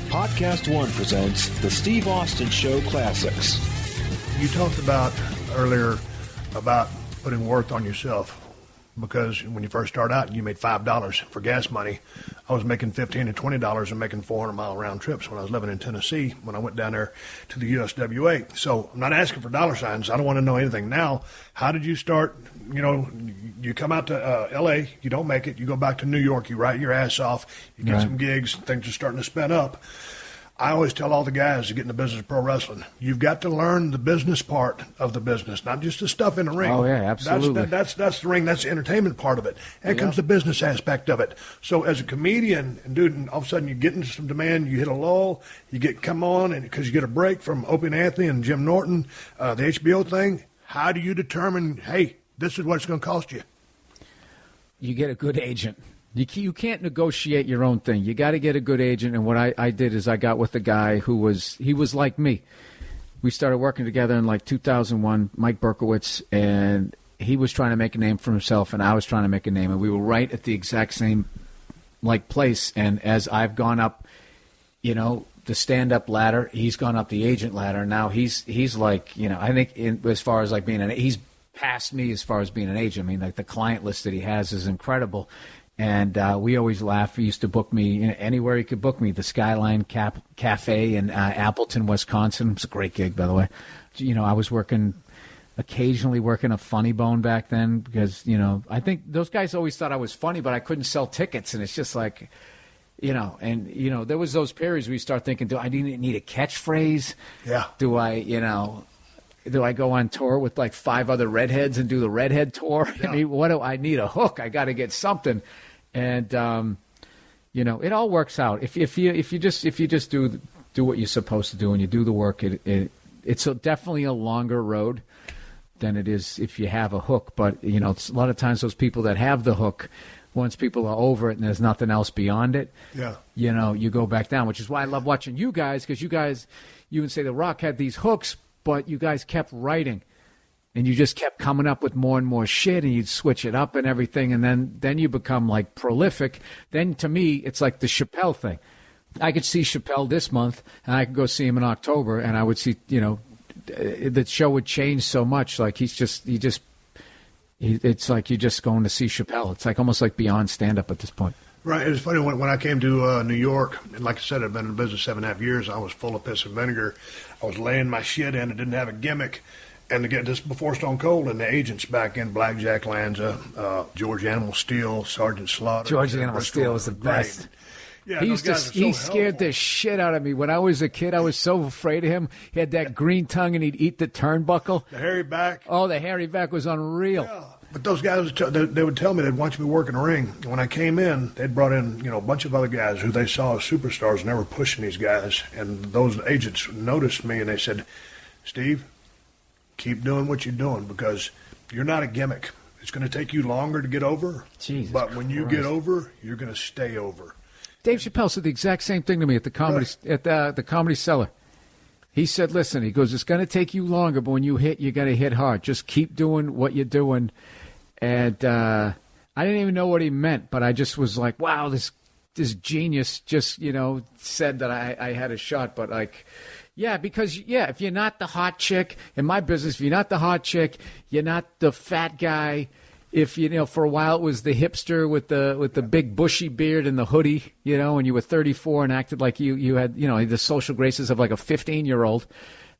PodcastOne presents the Steve Austin Show Classics. You talked about earlier about putting worth on yourself, because when you first start out and you made $5 for gas money, I was making $15 and $20 and making 400-mile round trips when I was living in Tennessee when I went down there to the USWA. So I'm not asking for dollar signs. I don't want to know anything now. How did you start? You know, you come out to L.A., you don't make it, you go back to New York, you write your ass off, you get some gigs, things are starting to spin up. I always tell all the guys to get in the business of pro wrestling, you've got to learn the business part of the business, not just the stuff in the ring. Oh, yeah, absolutely. That's the ring. That's the entertainment part of it. And comes the business aspect of it. So as a comedian, and dude, and all of a sudden you get into some demand, you hit a lull, come on, and because you get a break from Opie and Anthony and Jim Norton, the HBO thing, how do you determine, hey, this is what it's going to cost you? You get a good agent. You can't negotiate your own thing. You got to get a good agent. And what I did is I got with a guy he was like me. We started working together in like 2001, Mike Berkowitz, and he was trying to make a name for himself, and I was trying to make a name. And we were right at the exact same like place. And as I've gone up, you know, the stand-up ladder, he's gone up the agent ladder. Now he's like, you know, I think as far as like being he's past me as far as being an agent. I mean, like the client list that he has is incredible. And we always laugh. He used to book me anywhere he could book me. The Skyline Cafe in Appleton, Wisconsin. It's a great gig, by the way. You know, I was occasionally working a Funny Bone back then because, you know, I think those guys always thought I was funny, but I couldn't sell tickets. And it's just like, you know, and, you know, there was those periods where you start thinking, do I need a catchphrase? Yeah. Do I go on tour with like 5 other redheads and do the redhead tour? Yeah. I mean, what do I need? A hook? I got to get something. And, you know, it all works out. If you just do what you're supposed to do and you do the work, it's definitely a longer road than it is if you have a hook. But, you know, it's a lot of times those people that have the hook, once people are over it and there's nothing else beyond it, you know, you go back down, which is why I love watching you guys, because you would say The Rock had these hooks, but you guys kept writing. And you just kept coming up with more and more shit, and you'd switch it up and everything, and then you become, like, prolific. Then, to me, it's like the Chappelle thing. I could see Chappelle this month, and I could go see him in October, and I would see, you know, the show would change so much. Like, it's like you're just going to see Chappelle. It's like almost like beyond stand-up at this point. Right. It was funny, when I came to New York, and like I said, I've been in the business 7.5 years. I was full of piss and vinegar. I was laying my shit in. I didn't have a gimmick. And to get this before Stone Cold and the agents back in, Blackjack Lanza, George Animal Steel, Sergeant Slaughter. George Animal Steel was the best. Yeah, he scared the shit out of me. When I was a kid, I was so afraid of him. He had that green tongue, and he'd eat the turnbuckle. The hairy back. Oh, the hairy back was unreal. Yeah. But those guys, they would tell me they'd watch me work in the ring. And when I came in, they'd brought in, you know, a bunch of other guys who they saw as superstars, and they were pushing these guys. And those agents noticed me, and they said, Steve, keep doing what you're doing, because you're not a gimmick. It's going to take you longer to get over. Jesus but when you get over, you're going to stay over. Dave Chappelle said the exact same thing to me at the comedy the Comedy Cellar. He said, listen, he goes, it's going to take you longer, but when you hit, you got to hit hard. Just keep doing what you're doing. And I didn't even know what he meant, but I just was like, wow, this genius just, you know, said that I had a shot. But like, yeah, because, yeah, if you're not the hot chick, in my business, if you're not the hot chick, you're not the fat guy. If, you know, for a while it was the hipster with the big bushy beard and the hoodie, you know, and you were 34 and acted like you had, you know, the social graces of like a 15-year-old.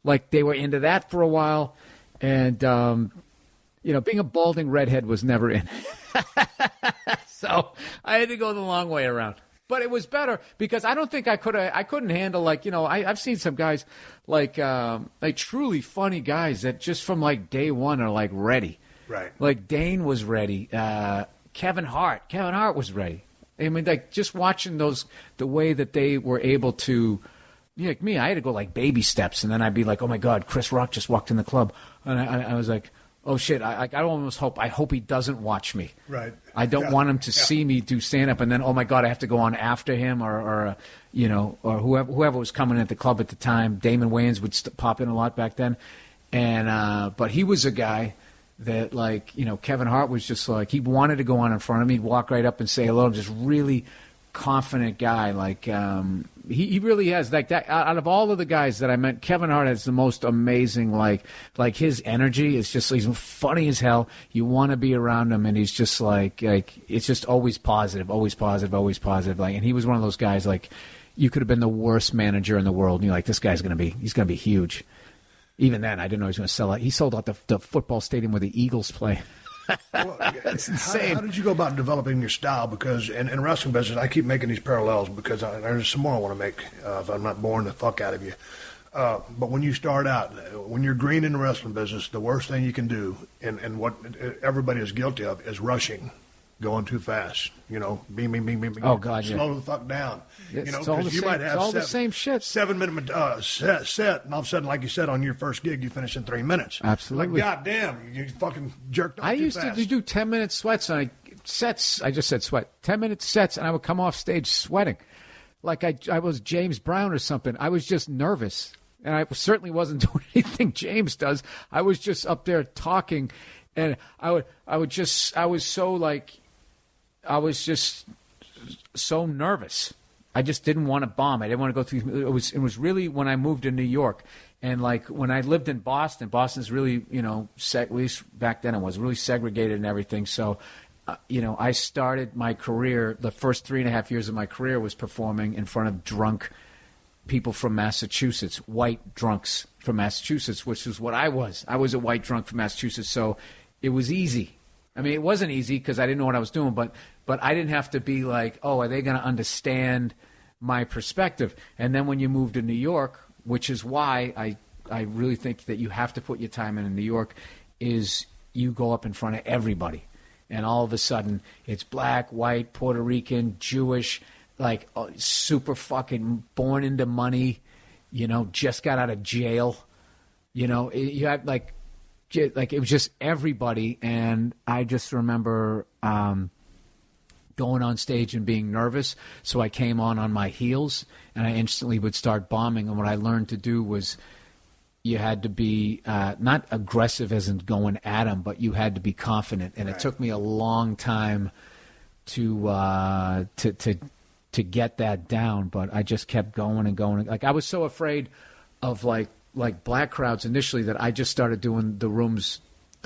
Like they were into that for a while. And, you know, being a balding redhead was never in. So I had to go the long way around. But it was better because I don't think I couldn't handle, like, you know, I've seen some guys like truly funny guys that just from like day one are like ready. Right. Like Dane was ready. Kevin Hart was ready. I mean, like just watching those, the way that they were able to, like me, I had to go like baby steps, and then I'd be like, oh my God, Chris Rock just walked in the club, and I was like, oh shit, I almost hope he doesn't watch me. Right. I don't want him to see me do stand up, and then oh my God, I have to go on after him, or you know, or whoever was coming at the club at the time. Damon Wayans would pop in a lot back then, and but he was a guy that, like, you know, Kevin Hart was just like, he wanted to go on in front of me. He'd walk right up and say hello. Just really confident guy. Like, he really has like that. Out of all of the guys that I met, Kevin Hart has the most amazing like his energy is just he's funny as hell. You want to be around him, and he's just like it's just always positive, always positive, always positive. Like, and he was one of those guys like you could have been the worst manager in the world, and you're like, this guy's gonna be huge. Even then, I didn't know he was going to sell out. He sold out the football stadium where the Eagles play. Well, that's insane. How did you go about developing your style? Because in wrestling business, I keep making these parallels because there's some more I want to make if I'm not boring the fuck out of you. But when you start out, when you're green in the wrestling business, the worst thing you can do, and what everybody is guilty of, is rushing. Going too fast, bing, bing, bing, bing, bing. Oh, God, slow the fuck down. It's Because you might have the same shit. 7-minute set, and all of a sudden, like you said, on your first gig, you finish in 3 minutes. Absolutely. Like, goddamn, you fucking jerked off I too used fast. to do 10-minute sweats, and sets. I just said sweat. 10-minute sets, and I would come off stage sweating, like I was James Brown or something. I was just nervous, and I certainly wasn't doing anything James does. I was just up there talking, and I was just so nervous. I just didn't want to bomb. I didn't want to go through. It was really when I moved to New York, and like when I lived in Boston. Boston's really, at least back then it was really segregated and everything. So, I started my career. The first 3.5 years of my career was performing in front of drunk people from Massachusetts, white drunks from Massachusetts, which is what I was. I was a white drunk from Massachusetts, so it was easy. I mean, it wasn't easy because I didn't know what I was doing, but I didn't have to be like, oh, are they going to understand my perspective? And then when you move to New York, which is why I really think that you have to put your time in New York, is you go up in front of everybody. And all of a sudden, it's black, white, Puerto Rican, Jewish, like super fucking born into money, just got out of jail. You have like it was just everybody, and I just remember going on stage and being nervous, so I came on my heels, and I instantly would start bombing, and what I learned to do was you had to be not aggressive as in going at them, but you had to be confident, and it took me a long time to get that down, but I just kept going and going. Like, I was so afraid of like black crowds initially that I just started doing the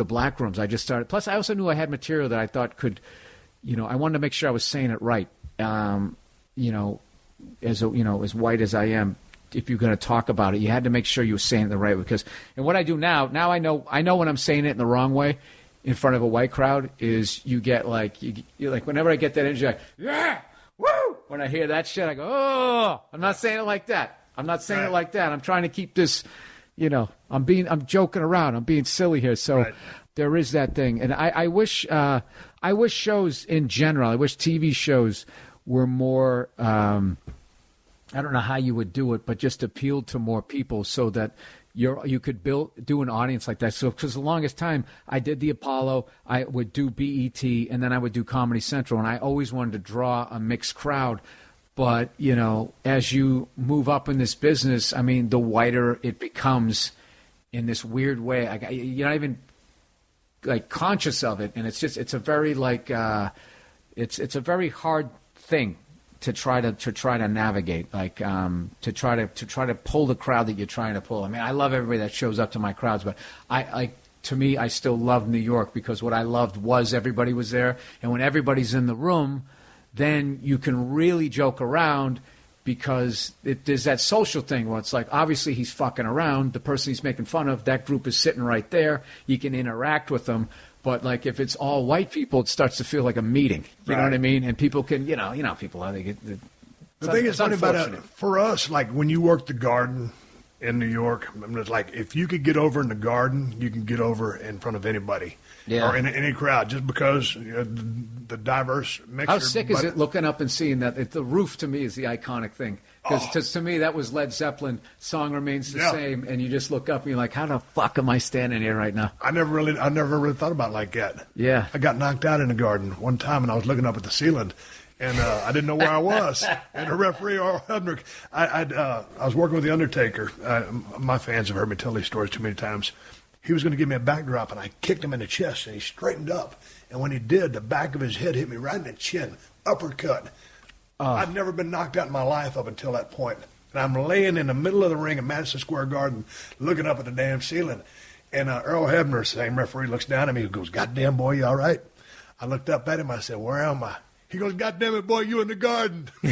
black rooms. I just started. Plus, I also knew I had material that I thought could, I wanted to make sure I was saying it right. As white as I am, if you're going to talk about it, you had to make sure you were saying it the right way. Because, and what I do now I know when I'm saying it in the wrong way in front of a white crowd is you get like, you're like, whenever I get that energy, like, yeah, woo! When I hear that shit, I go, oh, I'm not saying it like that. I'm not saying it like that. I'm trying to keep this, I'm joking around. I'm being silly here. So there is that thing. And I wish shows in general, I wish TV shows were more, I don't know how you would do it, but just appealed to more people so that you could do an audience like that. So, because the longest time I did the Apollo, I would do BET, and then I would do Comedy Central, and I always wanted to draw a mixed crowd. But, as you move up in this business, I mean, the whiter it becomes in this weird way. You're not even, like, conscious of it. And it's a very, it's a very hard thing to try to navigate, like, to try to pull the crowd that you're trying to pull. I mean, I love everybody that shows up to my crowds, but to me, I still love New York because what I loved was everybody was there. And when everybody's in the room, then you can really joke around because there's that social thing where it's like, obviously he's fucking around. The person he's making fun of, that group is sitting right there. You can interact with them. But, like, if it's all white people, it starts to feel like a meeting. You know what I mean? And people can, people are. The thing is funny about it, for us, like, when you work the Garden in New York, I mean, it's like, if you could get over in the Garden, you can get over in front of anybody. Yeah. Or in any crowd, just because the diverse mixture. How sick is it looking up and seeing that? The roof, to me, is the iconic thing. Because to me, that was Led Zeppelin. Song remains the same, and you just look up and you're like, how the fuck am I standing here right now? I never really thought about it like that. Yeah. I got knocked out in the Garden one time, and I was looking up at the ceiling, and I didn't know where I was. And the referee, I was working with The Undertaker. My fans have heard me tell these stories too many times. He was going to give me a backdrop, and I kicked him in the chest, and he straightened up. And when he did, the back of his head hit me right in the chin, uppercut. I'd never been knocked out in my life up until that point. And I'm laying in the middle of the ring at Madison Square Garden looking up at the damn ceiling. And Earl Hebner, same referee, looks down at me and goes, "Goddamn, boy, you all right?" I looked up at him. I said, "Where am I?" He goes, "Goddamn it, boy, you in the garden." So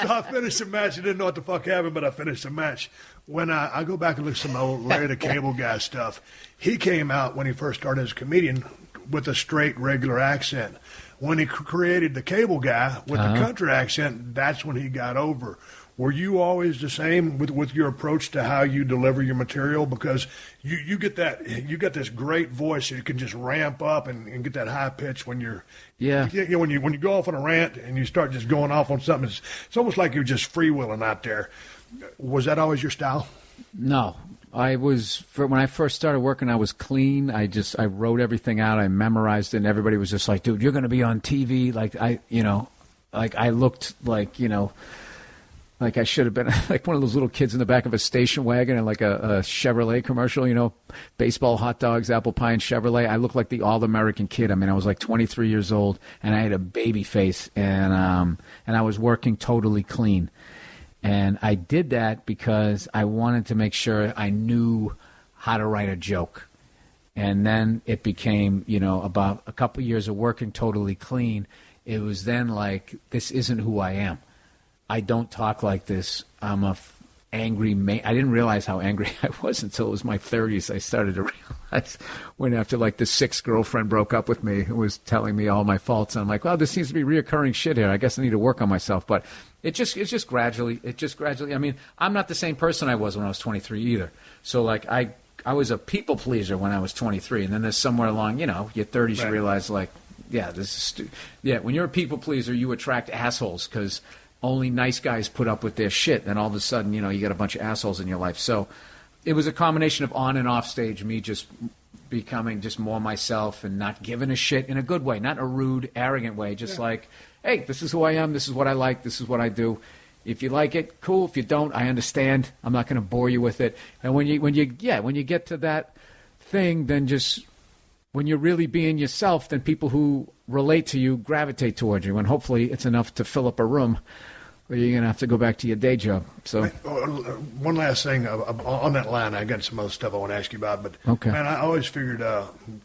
I finished the match. I didn't know what the fuck happened, but I finished the match. When I go back and look at some old Larry the Cable Guy stuff, he came out when he first started as a comedian with a straight, regular accent. When he created the Cable Guy with the country accent, that's when he got over. Were you always the same with your approach to how you deliver your material? Because you get this great voice that you can just ramp up and get that high pitch when you're when you go off on a rant and you start just going off on something. It's almost like you're just freewheeling out there. Was that always your style? No. When I first started working, I was clean. I wrote everything out. I memorized it, and everybody was just like, "Dude, you're going to be on TV." I looked like I should have been like one of those little kids in the back of a station wagon and like a Chevrolet commercial, baseball, hot dogs, apple pie, and Chevrolet. I looked like the all-American kid. I mean, I was like 23 years old, and I had a baby face, and I was working totally clean. And I did that because I wanted to make sure I knew how to write a joke. And then it became, about a couple years of working totally clean. It was then like, this isn't who I am. I don't talk like this. I'm a angry man. I didn't realize how angry I was until it was my 30s. I started to realize when after like the sixth girlfriend broke up with me and was telling me all my faults. And I'm like, well, this seems to be reoccurring shit here. I guess I need to work on myself. But it's just gradually. I mean, I'm not the same person I was when I was 23 either. So like I was a people pleaser when I was 23. And then there's somewhere along, your 30s, you realize like, yeah, this is when you're a people pleaser, you attract assholes because only nice guys put up with their shit. Then all of a sudden, you get a bunch of assholes in your life. So it was a combination of on and off stage, me just becoming just more myself and not giving a shit in a good way, not a rude, arrogant way. Just like, hey, this is who I am. This is what I like. This is what I do. If you like it, cool. If you don't, I understand. I'm not going to bore you with it. And when you get to that thing, then just when you're really being yourself, then people who relate to you gravitate towards you, and hopefully it's enough to fill up a room where you're going to have to go back to your day job. So, one last thing on that line, I got some other stuff I want to ask you about, but okay. Man, I always figured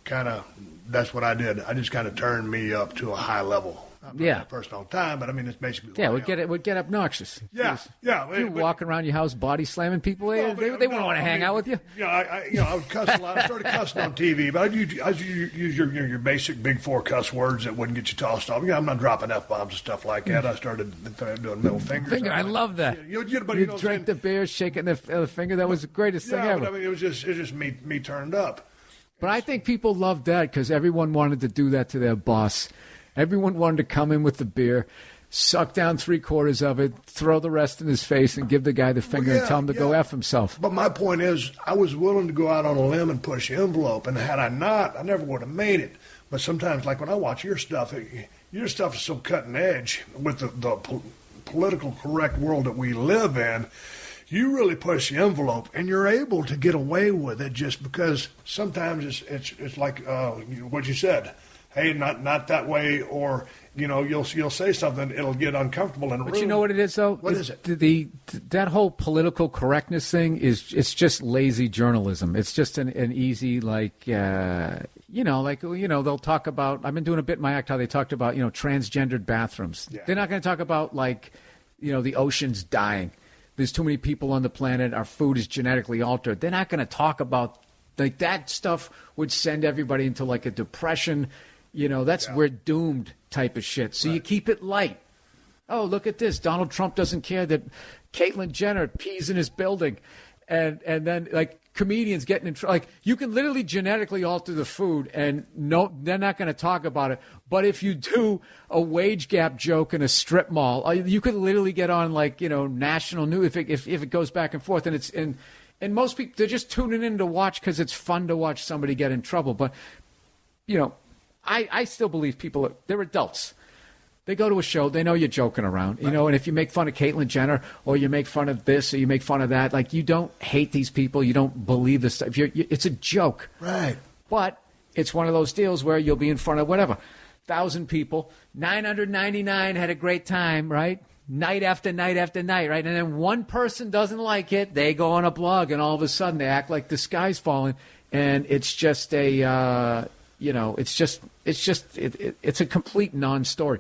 kind of that's what I did. I just kind of turned me up to a high level. I'm not that person all the time, but I mean, it's basically it would get obnoxious. Yeah. You walking around your house body slamming people, they wouldn't want to hang out with you. I would cuss a lot. I started cussing on TV, but I'd use your basic big four cuss words that wouldn't get you tossed off. I'm not dropping F-bombs and stuff like that. I started doing middle fingers. I love that. You drank the beer, shaking the finger. That was the greatest thing ever. But I mean, it was just me turned up. But I think people loved that because everyone wanted to do that to their boss. Everyone wanted to come in with the beer, suck down 3/4 of it, throw the rest in his face, and give the guy the finger and tell him to go F himself. But my point is, I was willing to go out on a limb and push the envelope, and had I not, I never would have made it. But sometimes, like when I watch your stuff is so cutting edge with the political correct world that we live in. You really push the envelope, and you're able to get away with it just because sometimes it's like what you said. Hey, not that way, or you'll say something, it'll get uncomfortable in a room. But you know what it is, though? What is it? That whole political correctness thing it's just lazy journalism. It's just an easy they'll talk about. I've been doing a bit in my act how they talked about transgendered bathrooms. Yeah. They're not going to talk about the ocean's dying. There's too many people on the planet. Our food is genetically altered. They're not going to talk about that stuff. Would send everybody into a depression. We're doomed type of shit. So you keep it light. Oh, look at this. Donald Trump doesn't care that Caitlyn Jenner pees in his building. And then comedians getting in trouble. You can literally genetically alter the food and they're not going to talk about it. But if you do a wage gap joke in a strip mall, you could literally get on national news if it goes back and forth. And most people, they're just tuning in to watch because it's fun to watch somebody get in trouble. But, I still believe they're adults. They go to a show, they know you're joking around, and if you make fun of Caitlyn Jenner or you make fun of this or you make fun of that, you don't hate these people, you don't believe this stuff. It's a joke. Right. But it's one of those deals where you'll be in front of whatever. 1,000 people. 999 had a great time, right? Night after night after night, right? And then one person doesn't like it. They go on a blog, and all of a sudden they act like the sky's falling, and it's just a, it's a complete non-story.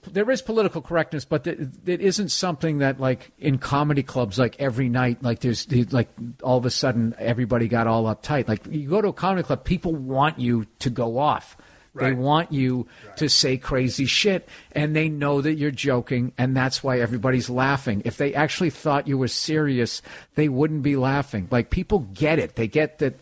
There is political correctness, but it isn't something that, like, in comedy clubs, like, every night, like, there's, like, all of a sudden everybody got all uptight. Like, you go to a comedy club, people want you to go off. Right. They want you to say crazy shit, and they know that you're joking, and that's why everybody's laughing. If they actually thought you were serious, they wouldn't be laughing. Like, people get it. They get that,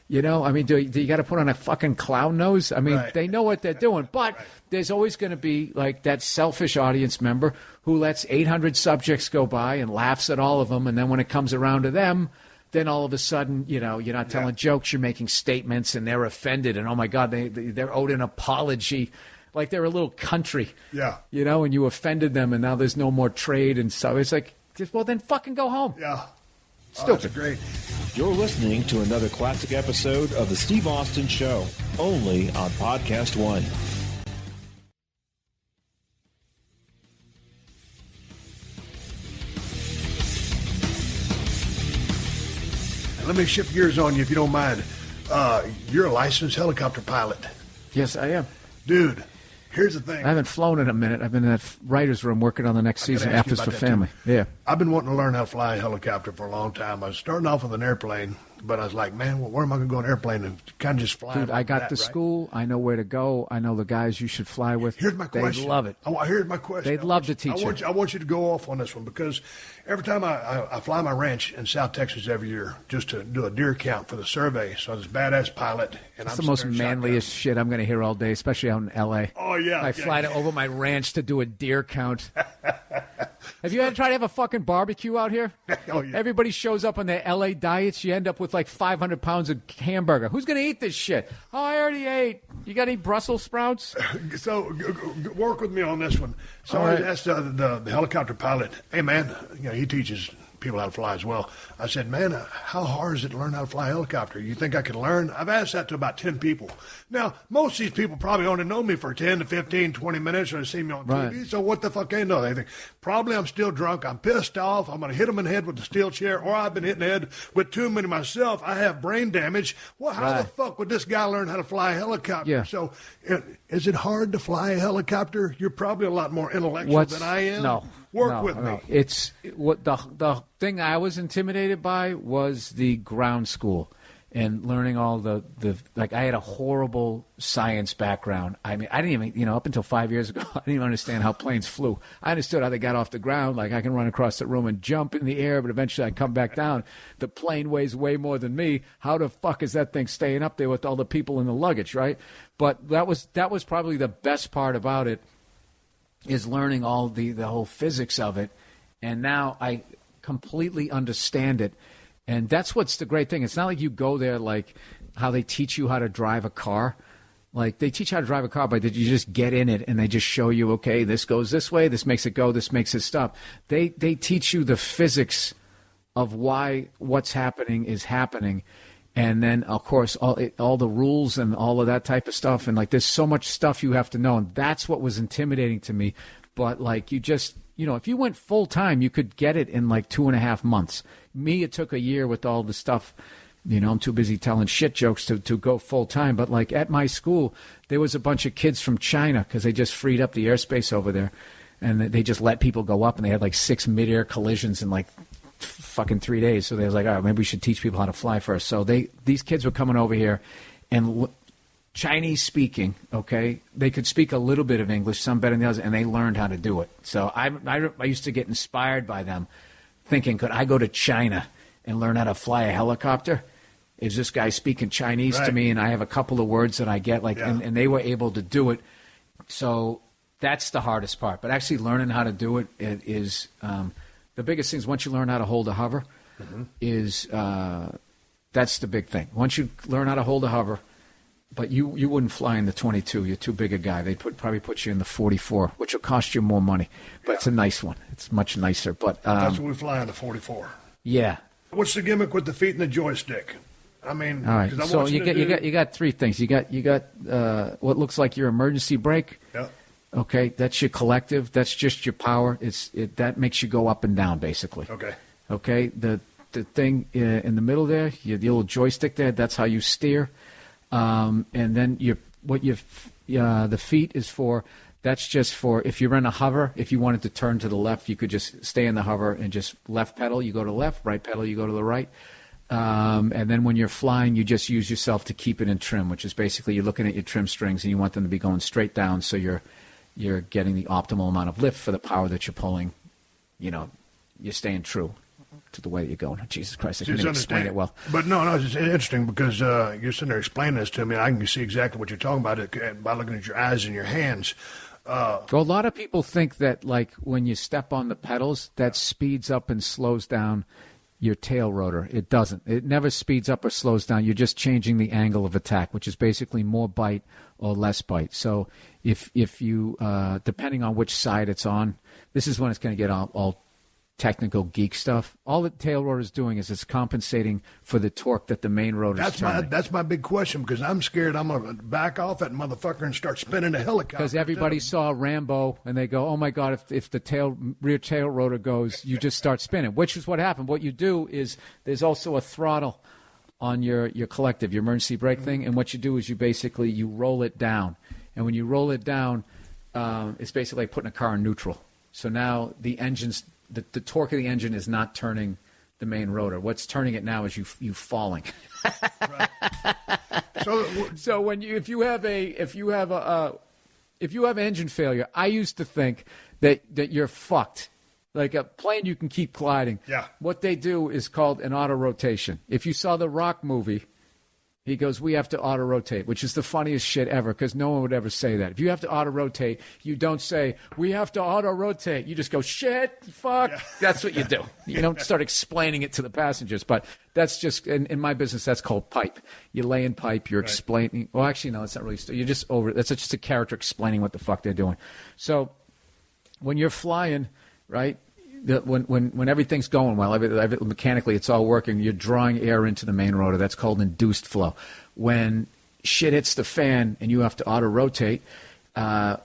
you know, I mean, do you got to put on a fucking clown nose? I mean, they know what they're doing, but there's always going to be, like, that selfish audience member who lets 800 subjects go by and laughs at all of them, and then when it comes around to them, then all of a sudden, you know, you're not telling jokes, you're making statements, and they're offended, and oh my God, they're owed an apology, like they're a little country, you know, and you offended them, and now there's no more trade, and so it's like, well, then fucking go home. Stupid. That's great. You're listening to another classic episode of The Steve Austin Show, only on PodcastOne. Let me shift gears on you if you don't mind. You're a licensed helicopter pilot. Yes, I am. Dude, here's the thing. I haven't flown in a minute. I've been in that writer's room working on the next season, After's for Family. Yeah. I've been wanting to learn how to fly a helicopter for a long time. I was starting off with an airplane, but I was like, man, well, where am I going to go on an airplane and kind of just fly? Dude, I got the school. I know where to go. I know the guys you should fly with. Here's my question. They'd love it. Here's my question. They'd love to teach you. I want you to go off on this one because every time I fly my ranch in South Texas every year just to do a deer count for the survey. So this badass pilot. And it's the most manliest shit I'm going to hear all day, especially out in L.A. Oh, yeah. I fly over my ranch to do a deer count. Have you ever tried to have a fucking barbecue out here? Oh, yeah. Everybody shows up on their L.A. diets. You end up with like 500 pounds of hamburger. Who's going to eat this shit? Oh, I already ate. You got any Brussels sprouts? So work with me on this one. So I asked the helicopter pilot, hey, man, you know, he teaches people how to fly as well. I said, man, how hard is it to learn how to fly a helicopter? You think I can learn? I've asked that to about 10 people. Now, most of these people probably only know me for 10 to 15, 20 minutes or they see me on TV. So what the fuck they know? They think, probably I'm still drunk. I'm pissed off. I'm going to hit them in the head with the steel chair, or I've been hit in the head with too many myself. I have brain damage. Well, how the fuck would this guy learn how to fly a helicopter? Yeah. So is it hard to fly a helicopter? You're probably a lot more intellectual than I am. No. Work with me. It's what the thing I was intimidated by was the ground school and learning all the like. I had a horrible science background. I mean, I didn't even, up until 5 years ago, I didn't even understand how planes flew. I understood how they got off the ground. Like, I can run across the room and jump in the air, but eventually I come back down. The plane weighs way more than me. How the fuck is that thing staying up there with all the people in the luggage, right? But that was probably the best part about it, is learning all the whole physics of it. And now I completely understand it. And that's what's the great thing. It's not like you go there like how they teach you how to drive a car. Like, they teach you how to drive a car, but you just get in it and they just show you, okay, this goes this way, this makes it go, this makes it stop. They teach you the physics of why what's happening is happening. And then, of course, all the rules and all of that type of stuff. And, like, there's so much stuff you have to know. And that's what was intimidating to me. But, like, you just, if you went full time, you could get it in, like, 2.5 months. Me, it took a year with all the stuff. I'm too busy telling shit jokes to go full time. But, like, at my school, there was a bunch of kids from China because they just freed up the airspace over there. And they just let people go up. And they had, like, 6 mid-air collisions in, like, fucking 3 days. So they was like, all right, maybe we should teach people how to fly first. So these kids were coming over here and Chinese speaking, okay? They could speak a little bit of English, some better than the others, and they learned how to do it. So I used to get inspired by them, thinking, could I go to China and learn how to fly a helicopter? Is this guy speaking Chinese to me? And I have a couple of words that I get, and they were able to do it. So that's the hardest part. But actually learning how to do it is the biggest thing is once you learn how to hold a hover, that's the big thing. Once you learn how to hold a hover, but you wouldn't fly in the 22. You're too big a guy. They'd probably put you in the 44, which will cost you more money. But it's a nice one. It's much nicer. But that's what we fly in the 44. Yeah. What's the gimmick with the feet and the joystick? I mean, all right. So you got three things. You got what looks like your emergency brake. Yeah. Okay, that's your collective. That's just your power. That makes you go up and down, basically. Okay. Okay. The thing in the middle there, the little joystick there. That's how you steer. And then the feet is for. That's just for if you're in a hover. If you wanted to turn to the left, you could just stay in the hover and just left pedal. You go to the left, right pedal. You go to the right. And then when you're flying, you just use yourself to keep it in trim, which is basically you're looking at your trim strings and you want them to be going straight down, so you're getting the optimal amount of lift for the power that you're pulling. You know, you're staying true to the way that you're going. Jesus Christ, I can't even explain it well. But no, it's interesting because you're sitting there explaining this to me. I can see exactly what you're talking about by looking at your eyes and your hands. Well, a lot of people think that, like, when you step on the pedals, that speeds up and slows down your tail rotor. It doesn't. It never speeds up or slows down. You're just changing the angle of attack, which is basically more bite or less bite. So if you, depending on which side it's on, this is when it's going to get all technical geek stuff. All the tail rotor is doing is it's compensating for the torque that the main rotor is turning. That's my big question, because I'm scared I'm going to back off that motherfucker and start spinning a helicopter. Because everybody saw Rambo and they go, oh my God, if the rear tail rotor goes, you just start spinning, which is what happened. What you do is there's also a throttle on your collective, your emergency brake thing, and what you do is you roll it down. And when you roll it down, it's basically like putting a car in neutral. So now the torque of the engine is not turning the main rotor. What's turning it now is you falling. Right. So if you have engine failure, I used to think that you're fucked. Like a plane, you can keep gliding. Yeah. What they do is called an auto rotation. If you saw the Rock movie, he goes, we have to auto-rotate, which is the funniest shit ever, because no one would ever say that. If you have to auto-rotate, you don't say, we have to auto-rotate. You just go, shit, fuck. Yeah. That's what you do. You don't start explaining it to the passengers. But that's just, in my business, that's called pipe. You lay in pipe, you're explaining. Well, actually, no, that's not really. You're just over. That's just a character explaining what the fuck they're doing. So when you're flying, right, when everything's going well, mechanically it's all working, you're drawing air into the main rotor. That's called induced flow. When shit hits the fan and you have to auto-rotate,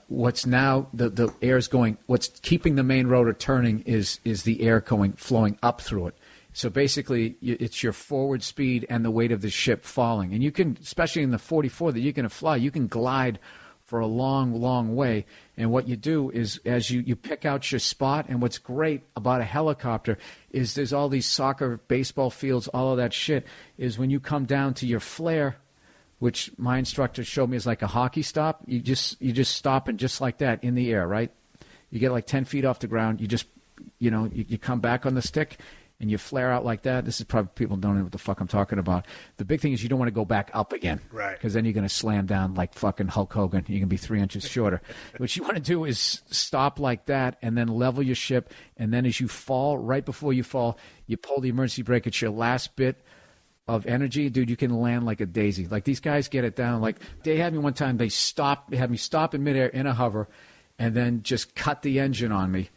what's now the air's going, what's keeping the main rotor turning is the air flowing up through it. So basically, it's your forward speed and the weight of the ship falling. And you can, especially in the 44 that you're going to fly, you can glide for a long, long way. And what you do is, as you pick out your spot, and what's great about a helicopter is there's all these soccer, baseball fields, all of that shit, is when you come down to your flare, which my instructor showed me is like a hockey stop, you just stop and just like that in the air, right? You get like 10 feet off the ground, you just, you come back on the stick, and you flare out like that. This is probably, people don't know what the fuck I'm talking about. The big thing is you don't want to go back up again. Right. Because then you're going to slam down like fucking Hulk Hogan. You're going to be 3 inches shorter. What you want to do is stop like that and then level your ship. And then as you fall, right before you fall, you pull the emergency brake. It's your last bit of energy. Dude, you can land like a daisy. Like these guys get it down. Like they had me one time, they had me stop in midair in a hover and then just cut the engine on me.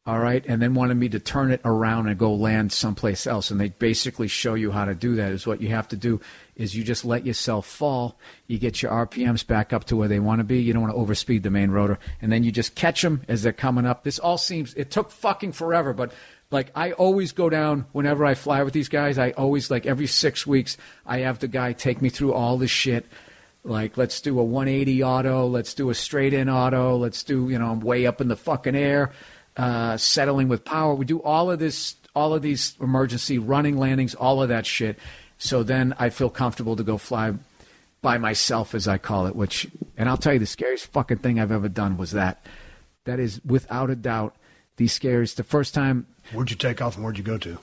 All right, and then wanted me to turn it around and go land someplace else. And they basically show you how to do that. Is what you have to do is you just let yourself fall. You get your RPMs back up to where they want to be. You don't want to overspeed the main rotor. And then you just catch them as they're coming up. This all seems, it took fucking forever, but like I always go down whenever I fly with these guys. I always, like every 6 weeks, I have the guy take me through all this shit. Like, let's do a 180 auto. Let's do a straight in auto. Let's do, I'm way up in the fucking air. Settling with power. We do all of these emergency running landings, all of that shit. So then I feel comfortable to go fly by myself, as I call it, and I'll tell you, the scariest fucking thing I've ever done was that. That is, without a doubt, the scariest. The first time. Where'd you take off and where'd you go to?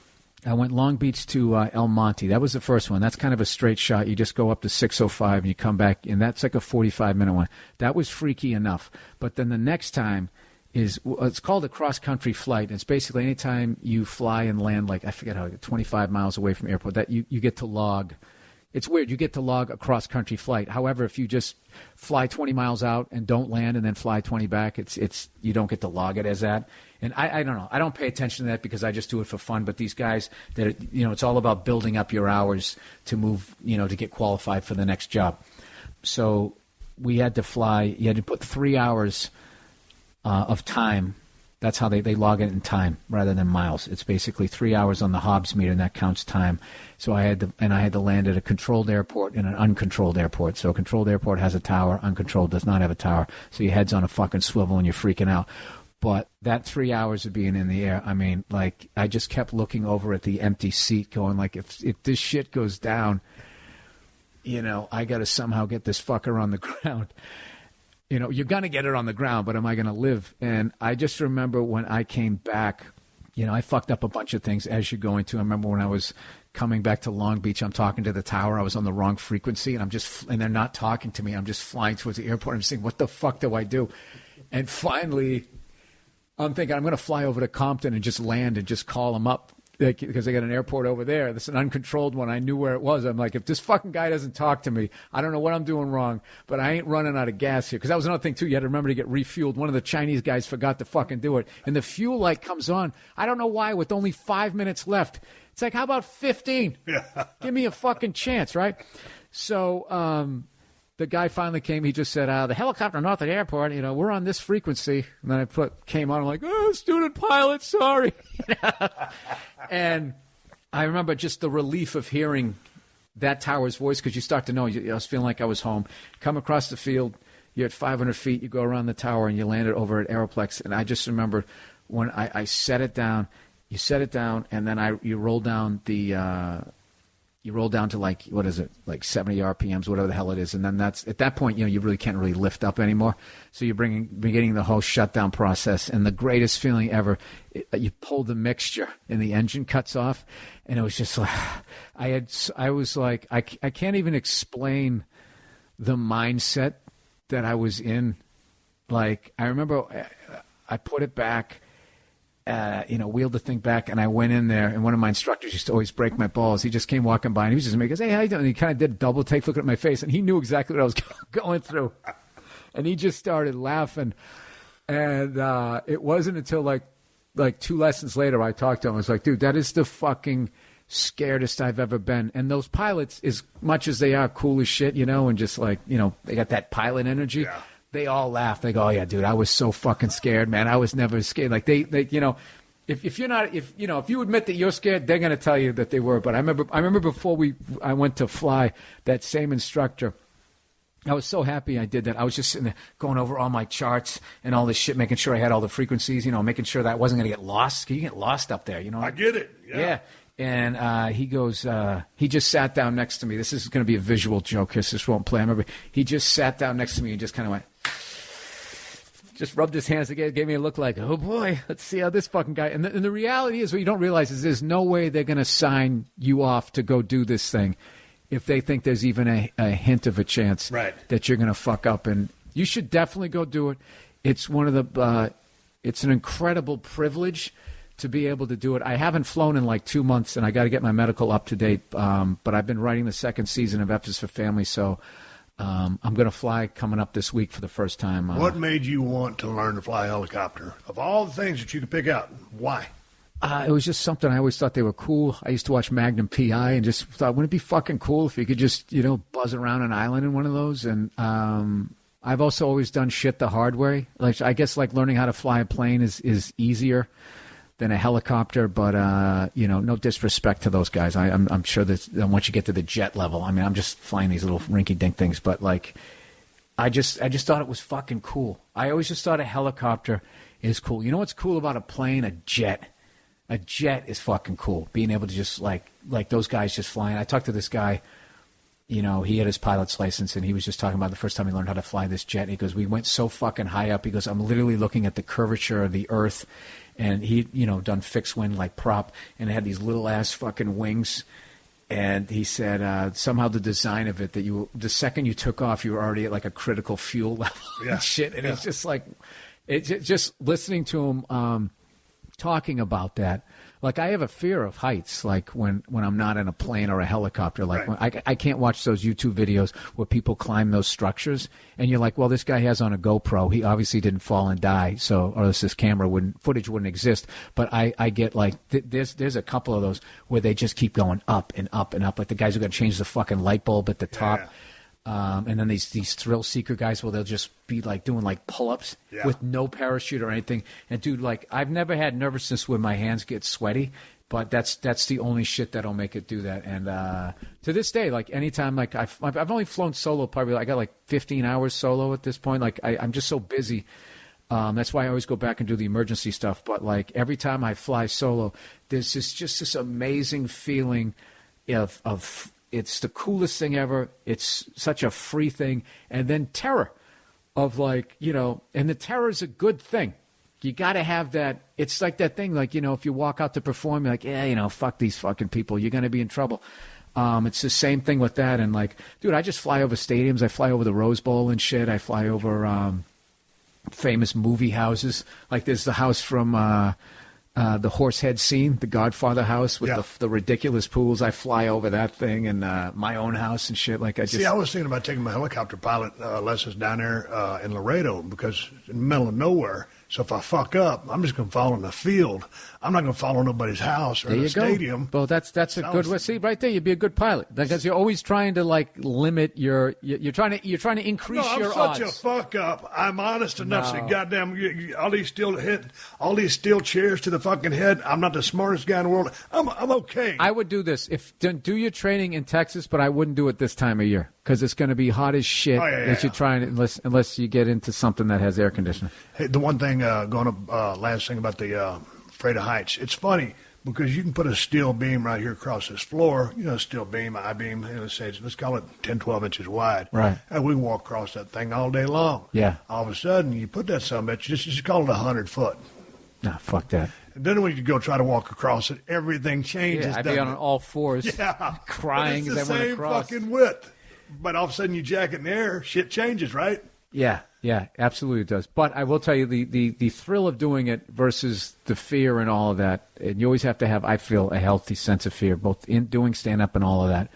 I went Long Beach to El Monte. That was the first one. That's kind of a straight shot. You just go up to 605 and you come back, and that's like a 45-minute one. That was freaky enough. But then the next time, it's called a cross-country flight. It's basically anytime you fly and land, like, I forget how, 25 miles away from airport, that you get to log It's weird. You get to log a cross-country flight. However, if you just fly 20 miles out and don't land and then fly 20 back, it's you don't get to log it as that. And I don't know. I don't pay attention to that because I just do it for fun. But these guys, that it's all about building up your hours to move, to get qualified for the next job. So we had to fly. You had to put 3 hours of time. That's how they log it in time rather than miles. It's basically 3 hours on the Hobbs meter, and that counts time. So I had to land at a controlled airport and an uncontrolled airport. So a controlled airport has a tower, uncontrolled does not have a tower. So your head's on a fucking swivel and you're freaking out. But that 3 hours of being in the air, I mean, like, I just kept looking over at the empty seat going, like, if this shit goes down, I got to somehow get this fucker on the ground. You're going to get it on the ground, but am I going to live? And I just remember when I came back, I fucked up a bunch of things as you're going to. I remember when I was coming back to Long Beach, I'm talking to the tower. I was on the wrong frequency, and they're not talking to me. I'm just flying towards the airport. I'm saying, what the fuck do I do? And finally, I'm thinking I'm going to fly over to Compton and just land and just call them up. Because they got an airport over there. This is an uncontrolled one. I knew where it was. I'm like, if this fucking guy doesn't talk to me, I don't know what I'm doing wrong, but I ain't running out of gas here. Because that was another thing, too. You had to remember to get refueled. One of the Chinese guys forgot to fucking do it. And the fuel light comes on. I don't know why, with only 5 minutes left. It's like, how about 15? Yeah. Give me a fucking chance, right? So the guy finally came. He just said, the helicopter north of the airport, we're on this frequency. And then I came on. I'm like, student pilot, sorry. And I remember just the relief of hearing that tower's voice, because you start to know. I was feeling like I was home. Come across the field, you're at 500 feet, you go around the tower, and you landed over at Aeroplex. And I just remember when I set it down, you set it down, and then you roll down you roll down to like 70 RPMs, whatever the hell it is. And then at that point, you really can't really lift up anymore. So you're beginning the whole shutdown process. And the greatest feeling ever, you pull the mixture and the engine cuts off. And it was just like, I was like, I can't even explain the mindset that I was in. Like, I remember I put it back, wheeled the thing back, and I went in there, and one of my instructors used to always break my balls. He just came walking by, and he was just making, hey, how you doing? And he kind of did a double take, looking at my face, and he knew exactly what I was going through. And he just started laughing. And it wasn't until like 2 lessons later I talked to him. I was like, dude, that is the fucking scaredest I've ever been. And those pilots, as much as they are cool as shit, and just like, they got that pilot energy. Yeah. They all laugh. They go, "Oh yeah, dude, I was so fucking scared, man. I was never scared." Like they, if you're not, if you admit that you're scared, they're gonna tell you that they were. But I remember before I went to fly, that same instructor, I was so happy I did that. I was just sitting there going over all my charts and all this shit, making sure I had all the frequencies, making sure that I wasn't gonna get lost. You get lost up there, I get it. Yeah. And he goes, he just sat down next to me. This is going to be a visual joke. This won't play. I remember he just sat down next to me and just kind of went, just rubbed his hands together, gave me a look like, oh boy, let's see how this fucking guy. And the reality is, what you don't realize is there's no way they're going to sign you off to go do this thing if they think there's even a hint of a chance that you're going to fuck up. And you should definitely go do it. It's it's an incredible privilege to be able to do it. I haven't flown in like 2 months, and I got to get my medical up to date. But I've been writing the second season of F is for Family, so I'm going to fly coming up this week for the first time. What made you want to learn to fly a helicopter? Of all the things that you could pick out, why? It was just something. I always thought they were cool. I used to watch Magnum P.I. and just thought, wouldn't it be fucking cool if you could just, buzz around an island in one of those? And I've also always done shit the hard way. Like, I guess like learning how to fly a plane is easier than a helicopter, but no disrespect to those guys. I'm sure that once you get to the jet level, I mean, I'm just flying these little rinky-dink things, but like, I just thought it was fucking cool. I always just thought a helicopter is cool. You know what's cool about a plane? A jet. A jet is fucking cool. Being able to just like those guys just flying. I talked to this guy. He had his pilot's license, and he was just talking about the first time he learned how to fly this jet. And he goes, we went so fucking high up. He goes, I'm literally looking at the curvature of the earth. And he, done fixed wing like prop, and it had these little ass fucking wings. And he said somehow the design of it, that the second you took off, you were already at like a critical fuel level and shit. And it's just like, it's just listening to him talking about that. Like, I have a fear of heights, like when I'm not in a plane or a helicopter. Like, when I can't watch those YouTube videos where people climb those structures, and you're like, well, this guy has on a GoPro. He obviously didn't fall and die, so or else this footage wouldn't exist. But I get, like, there's a couple of those where they just keep going up and up and up. Like the guys who got to change the fucking light bulb at the top. Yeah. And then these thrill seeker guys, well, they'll just be like doing like pull-ups with no parachute or anything. And dude, like, I've never had nervousness when my hands get sweaty, but that's the only shit that'll make it do that. And to this day, like, anytime, like, I've only flown solo probably, I got like 15 hours solo at this point. Like, I'm just so busy. That's why I always go back and do the emergency stuff. But like, every time I fly solo, there's just this amazing feeling of it's the coolest thing ever. It's such a free thing. And then terror of, like, you know, and the terror is a good thing. You got to have that. It's like that thing, like, you know, if you walk out to perform, you're like, yeah, you know, fuck these fucking people. You're going to be in trouble. It's the same thing with that. And, like, dude, I just fly over stadiums. I fly over the Rose Bowl and shit. I fly over famous movie houses. Like, there's the house from the Horsehead scene, the Godfather house with the ridiculous pools. I fly over that thing, and my own house and shit. Like, I was thinking about taking my helicopter pilot lessons down there in Laredo, because in the middle of nowhere. So if I fuck up, I'm just going to fall in the field. I'm not going to follow nobody's house or in a stadium. Well, that's a good way. See, right there, you'd be a good pilot, because you're always trying to, like, limit your. You're trying to increase your odds. I'm such a fuck up. I'm honest enough. So goddamn, all these steel chairs to the fucking head. I'm not the smartest guy in the world. I'm okay. I would do this do your training in Texas, but I wouldn't do it this time of year, because it's going to be hot as shit. You're trying, unless you get into something that has air conditioning. Hey, the one thing last thing about the afraid of heights. It's funny because you can put a steel beam right here across this floor. You know, steel beam, I-beam. Let's call it 10, 12 inches wide. Right. And we can walk across that thing all day long. Yeah. All of a sudden, you put that summit, just call it 100 foot. Nah, fuck that. And then when you go try to walk across it, everything changes. Yeah, I'd be on all fours, crying. But it's the same fucking width. But all of a sudden, you jack it in the air, shit changes, right? Yeah, absolutely it does. But I will tell you, the thrill of doing it versus the fear and all of that, and you always have to have, I feel, a healthy sense of fear, both in doing stand-up and all of that.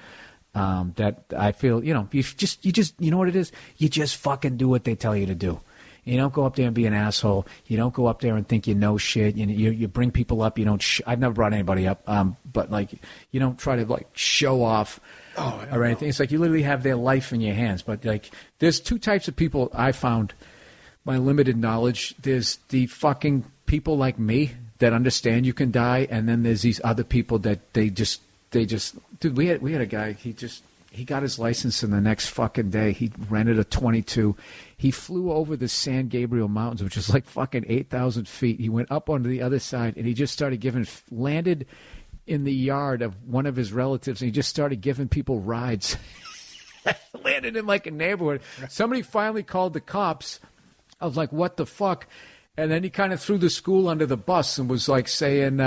That I feel, you know, you just, you know what it is? You just fucking do what they tell you to do. You don't go up there and be an asshole. You don't go up there and think you know shit. You bring people up. You don't. I've never brought anybody up. But, like, you don't try to, like, show off or anything. It's like you literally have their life in your hands. But, like, there's two types of people I found. My limited knowledge. There's the fucking people like me that understand you can die, and then there's these other people that they just. Dude, we had a guy. He got his license in the next fucking day. He rented a 22. He flew over the San Gabriel Mountains, which is like fucking 8,000 feet. He went up onto the other side, and he just started landed in the yard of one of his relatives, and he just started giving people rides. Landed in like a neighborhood. Somebody finally called the cops. I was like, what the fuck? And then he kind of threw the school under the bus and was like saying,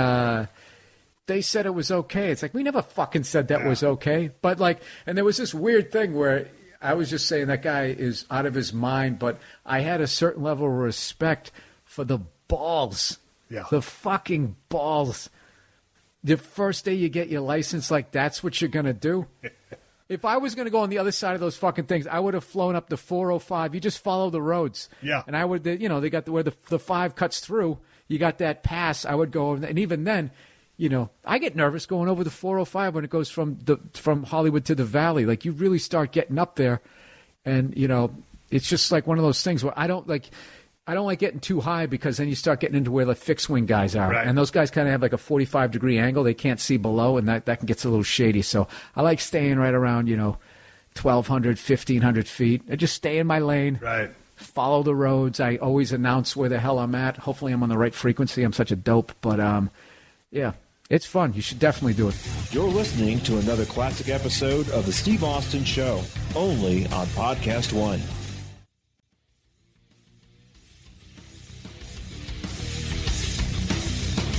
they said it was okay. It's like, we never fucking said that was okay. But, like, and there was this weird thing where I was just saying that guy is out of his mind, but I had a certain level of respect for the balls. Yeah. The fucking balls. The first day you get your license, like, that's what you're going to do? If I was going to go on the other side of those fucking things, I would have flown up the 405. You just follow the roads. Yeah. And I would, you know, they got where the 5 cuts through. You got that pass. I would go, and even then, you know, I get nervous going over the 405 when it goes from Hollywood to the Valley. Like, you really start getting up there, and, you know, it's just like one of those things where I don't like getting too high, because then you start getting into where the fixed wing guys are, right. And those guys kind of have like a 45-degree angle. They can't see below, and that can get a little shady. So I like staying right around, you know, 1,200, 1,500 feet. I just stay in my lane. Right. Follow the roads. I always announce where the hell I'm at. Hopefully I'm on the right frequency. I'm such a dope, but yeah. It's fun. You should definitely do it. You're listening to another classic episode of The Steve Austin Show, only on PodcastOne.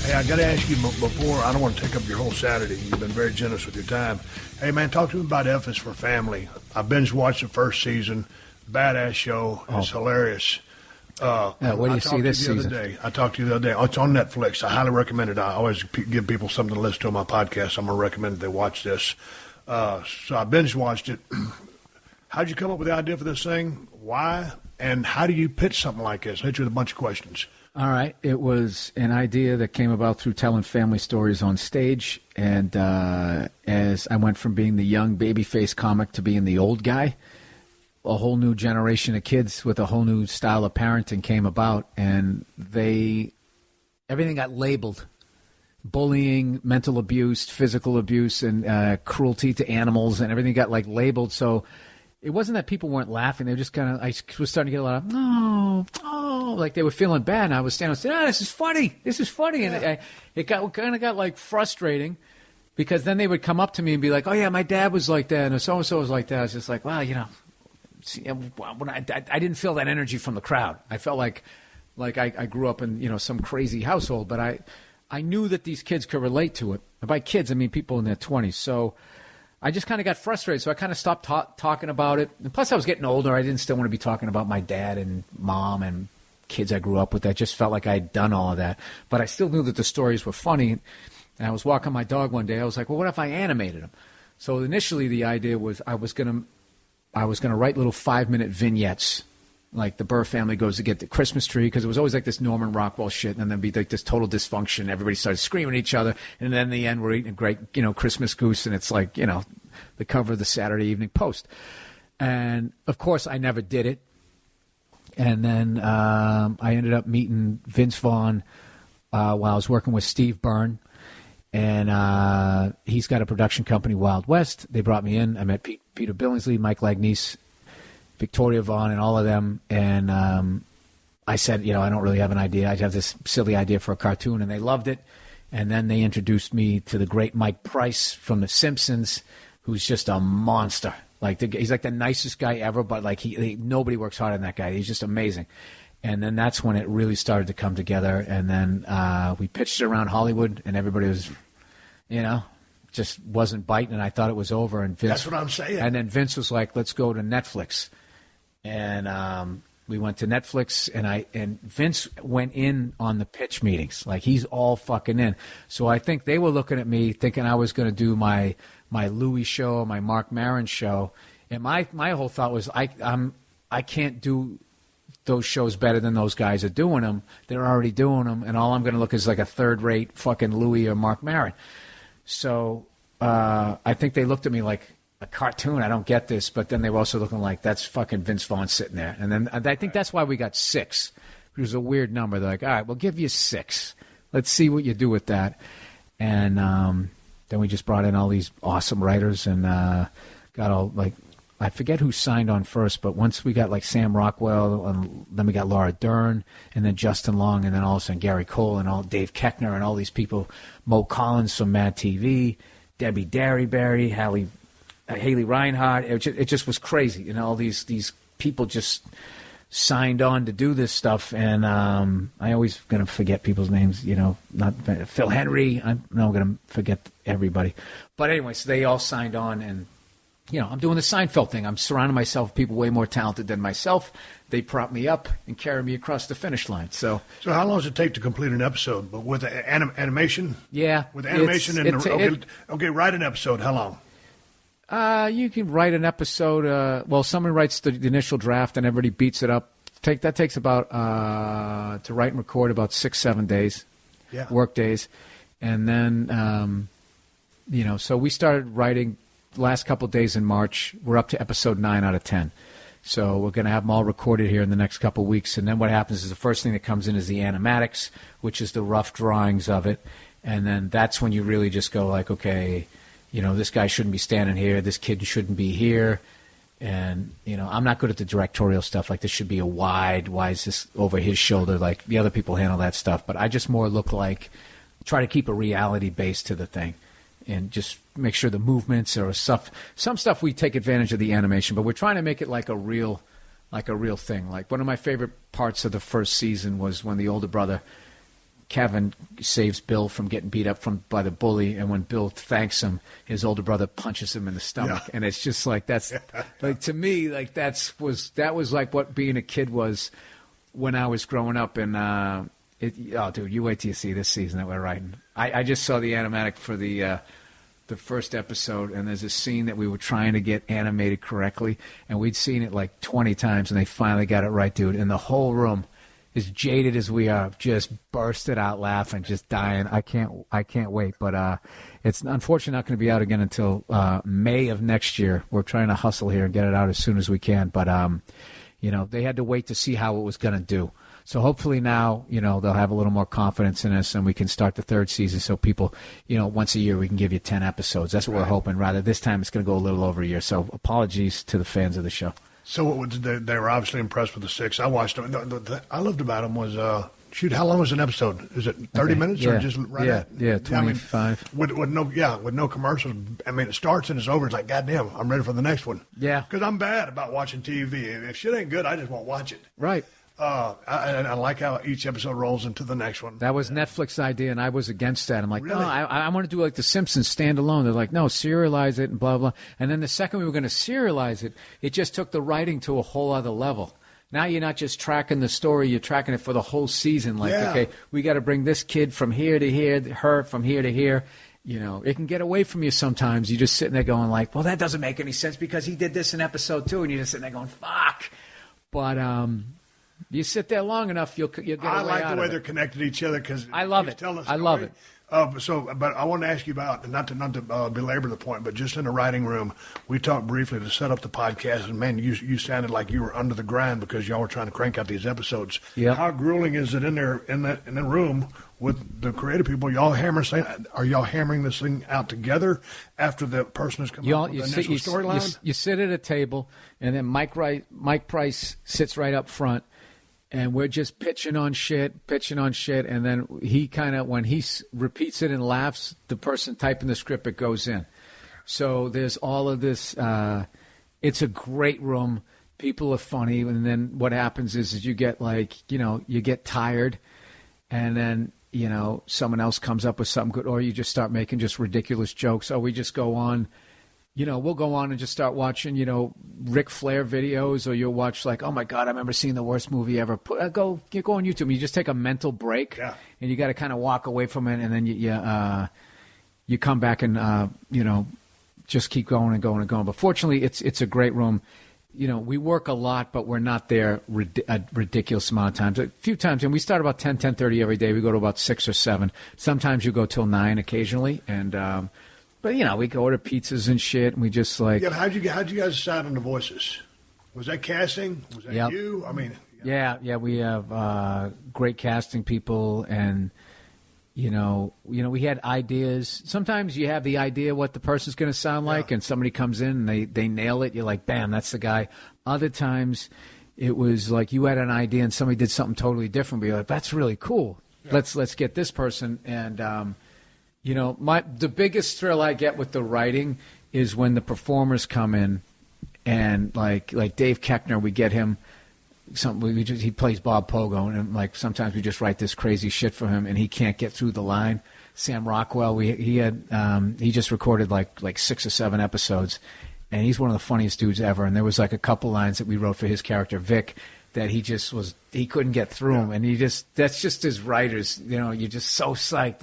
Hey, I got to ask you before, I don't want to take up your whole Saturday. You've been very generous with your time. Hey, man, talk to me about F is for Family. I binge watched the first season. Badass show. It's hilarious. Where do you see this season? I talked to you the other day. Oh, it's on Netflix. I highly recommend it. I always give people something to listen to on my podcast. I'm going to recommend that they watch this. So I binge watched it. How'd you come up with the idea for this thing? Why? And how do you pitch something like this? I hit you with a bunch of questions. All right. It was an idea that came about through telling family stories on stage. And as I went from being the young babyface comic to being the old guy, a whole new generation of kids with a whole new style of parenting came about. And everything got labeled. Bullying, mental abuse, physical abuse, and cruelty to animals, and everything got like labeled. So it wasn't that people weren't laughing. They were just kind of, I was starting to get a lot of, oh, like they were feeling bad. And I was standing and saying, this is funny. This is funny. Yeah. And it got like frustrating because then they would come up to me and be like, oh, yeah, my dad was like that. And so-and-so was like that. I was just like, well, when I didn't feel that energy from the crowd. I felt like I grew up in, some crazy household, but I knew that these kids could relate to it. And by kids, I mean people in their 20s. So I just kind of got frustrated, so I kind of stopped talking about it. And plus, I was getting older. I didn't still want to be talking about my dad and mom and kids I grew up with. I just felt like I had done all of that. But I still knew that the stories were funny. And I was walking my dog one day. I was like, well, what if I animated them? So initially, the idea was I was gonna write little 5-minute vignettes. Like the Burr family goes to get the Christmas tree, because it was always like this Norman Rockwell shit, and then there'd be like this total dysfunction. Everybody started screaming at each other, and then in the end, we're eating a great, Christmas goose, and it's like, the cover of the Saturday Evening Post. And of course, I never did it. And then I ended up meeting Vince Vaughan while I was working with Steve Byrne, and he's got a production company, Wild West. They brought me in. I met Peter Billingsley, Mike Lagnese, Victoria Vaughn, and all of them, and I said, I don't really have an idea. I have this silly idea for a cartoon, and they loved it. And then they introduced me to the great Mike Price from The Simpsons, who's just a monster. He's like the nicest guy ever, but nobody works hard on that guy. He's just amazing. And then that's when it really started to come together. And then we pitched it around Hollywood, and everybody was, just wasn't biting, and I thought it was over. And Vince, that's what I'm saying. And then Vince was like, let's go to Netflix. And we went to Netflix, and Vince went in on the pitch meetings. Like, he's all fucking in. So I think they were looking at me thinking I was going to do my Louis show, my Mark Maron show. And my whole thought was I can't do those shows better than those guys are doing them. They're already doing them, and all I'm going to look is like a third-rate fucking Louis or Mark Maron. So I think they looked at me like a cartoon. I don't get this. But then they were also looking like, that's fucking Vince Vaughn sitting there. And then I think that's why we got 6. It was a weird number. They're like, all right, we'll give you 6. Let's see what you do with that. And then we just brought in all these awesome writers and got all, I forget who signed on first, but once we got Sam Rockwell, and then we got Laura Dern, and then Justin Long, and then all of a sudden Gary Cole and Dave Koechner and all these people, Mo Collins from Mad TV, Debbie Derryberry, Haley Reinhardt. It just was crazy. All these people just signed on to do this stuff, and I always going to forget people's names. Not Phil Henry. I'm going to forget everybody. But anyway, so they all signed on, and I'm doing the Seinfeld thing. I'm surrounding myself with people way more talented than myself. They prop me up and carry me across the finish line. So how long does it take to complete an episode? But with animation? Yeah. With animation write an episode. How long? You can write an episode. Someone writes the initial draft and everybody beats it up. That takes about to write and record about 6-7 days, work days, and then so we started writing the last couple of days in March. We're up to episode 9 out of 10. So we're going to have them all recorded here in the next couple of weeks. And then what happens is the first thing that comes in is the animatics, which is the rough drawings of it. And then that's when you really just go like, okay, this guy shouldn't be standing here. This kid shouldn't be here. And, I'm not good at the directorial stuff. Like, this should be a wide. Why is this over his shoulder? Like, the other people handle that stuff. But I just more look like, try to keep a reality base to the thing. And just make sure the movements or some stuff we take advantage of the animation, but we're trying to make it like a real thing. Like, one of my favorite parts of the first season was when the older brother, Kevin, saves Bill from getting beat up by the bully, and when Bill thanks him, his older brother punches him in the stomach. And it's just like, that's like, to me, like that was like what being a kid was when I was growing up, and dude, you wait till you see this season that we're writing. I just saw the animatic for the first episode, and there's a scene that we were trying to get animated correctly, and we'd seen it like 20 times, and they finally got it right, dude. And the whole room, as jaded as we are, just bursted out laughing, just dying. I can't wait. But it's unfortunately not going to be out again until May of next year. We're trying to hustle here and get it out as soon as we can. But they had to wait to see how it was going to do. So hopefully now, they'll have a little more confidence in us, and we can start the third season. So people, once a year we can give you 10 episodes. That's what we're hoping. Rather, this time it's going to go a little over a year. So apologies to the fans of the show. So they were obviously impressed with the 6. I watched them. I loved about them was, how long was an episode? Is it 30 minutes or just right at? Yeah, 25. With no commercials. I mean, it starts and it's over. It's like, goddamn, I'm ready for the next one. Yeah. Because I'm bad about watching TV. If shit ain't good, I just won't watch it. Right. I like how each episode rolls into the next one. That was Netflix's idea, and I was against that. I'm like, really? No, I want to do like The Simpsons standalone. They're like, no, serialize it and blah, blah. And then the second we were going to serialize it, it just took the writing to a whole other level. Now you're not just tracking the story, you're tracking it for the whole season. Like, okay, we got to bring this kid from here to here, her from here to here. It can get away from you sometimes. You're just sitting there going like, well, that doesn't make any sense because he did this in episode 2, and you're just sitting there going, fuck. But you sit there long enough, you'll get away out of it. I like the way they're connected to each other because I love it. I love it. But I want to ask you about, not to belabor the point, but just in the writing room, we talked briefly to set up the podcast, and man, you sounded like you were under the grind because y'all were trying to crank out these episodes. Yeah. How grueling is it in the room with the creative people? Are y'all hammering this thing out together after the person has come up with the initial storyline? You sit at a table, and then Mike Price sits right up front. And we're just pitching on shit, and then he kind of, when he repeats it and laughs, the person typing the script, it goes in. So there's all of this. It's a great room. People are funny, and then what happens is you get you get tired, and then someone else comes up with something good, or you just start making just ridiculous jokes, or we just go on. We'll go on and just start watching, Ric Flair videos, or you'll watch like, oh my God, I remember seeing the worst movie ever. Go on YouTube. You just take a mental break, and you got to kind of walk away from it, and then you come back and just keep going and going and going. But fortunately, it's a great room. We work a lot, but we're not there a ridiculous amount of times. A few times, and we start about 10:30 every day. We go to about 6 or 7. Sometimes you go till 9 occasionally, and. But, we go order pizzas and shit, and we just like... Yeah, how'd you guys decide on the voices? Was that casting? Was that you? I mean... Yeah, we have great casting people, and, we had ideas. Sometimes you have the idea what the person's going to sound like, and somebody comes in and they nail it. You're like, bam, that's the guy. Other times it was like you had an idea and somebody did something totally different, but you're like, that's really cool. Yeah. Let's get this person, and... the biggest thrill I get with the writing is when the performers come in, and like Dave Koechner, we get him he plays Bob Pogo, and like sometimes we just write this crazy shit for him, and he can't get through the line. Sam Rockwell, he just recorded like 6 or 7 episodes, and he's one of the funniest dudes ever. And there was like a couple lines that we wrote for his character Vic that he couldn't get through them, and that's just his writers. You're just so psyched,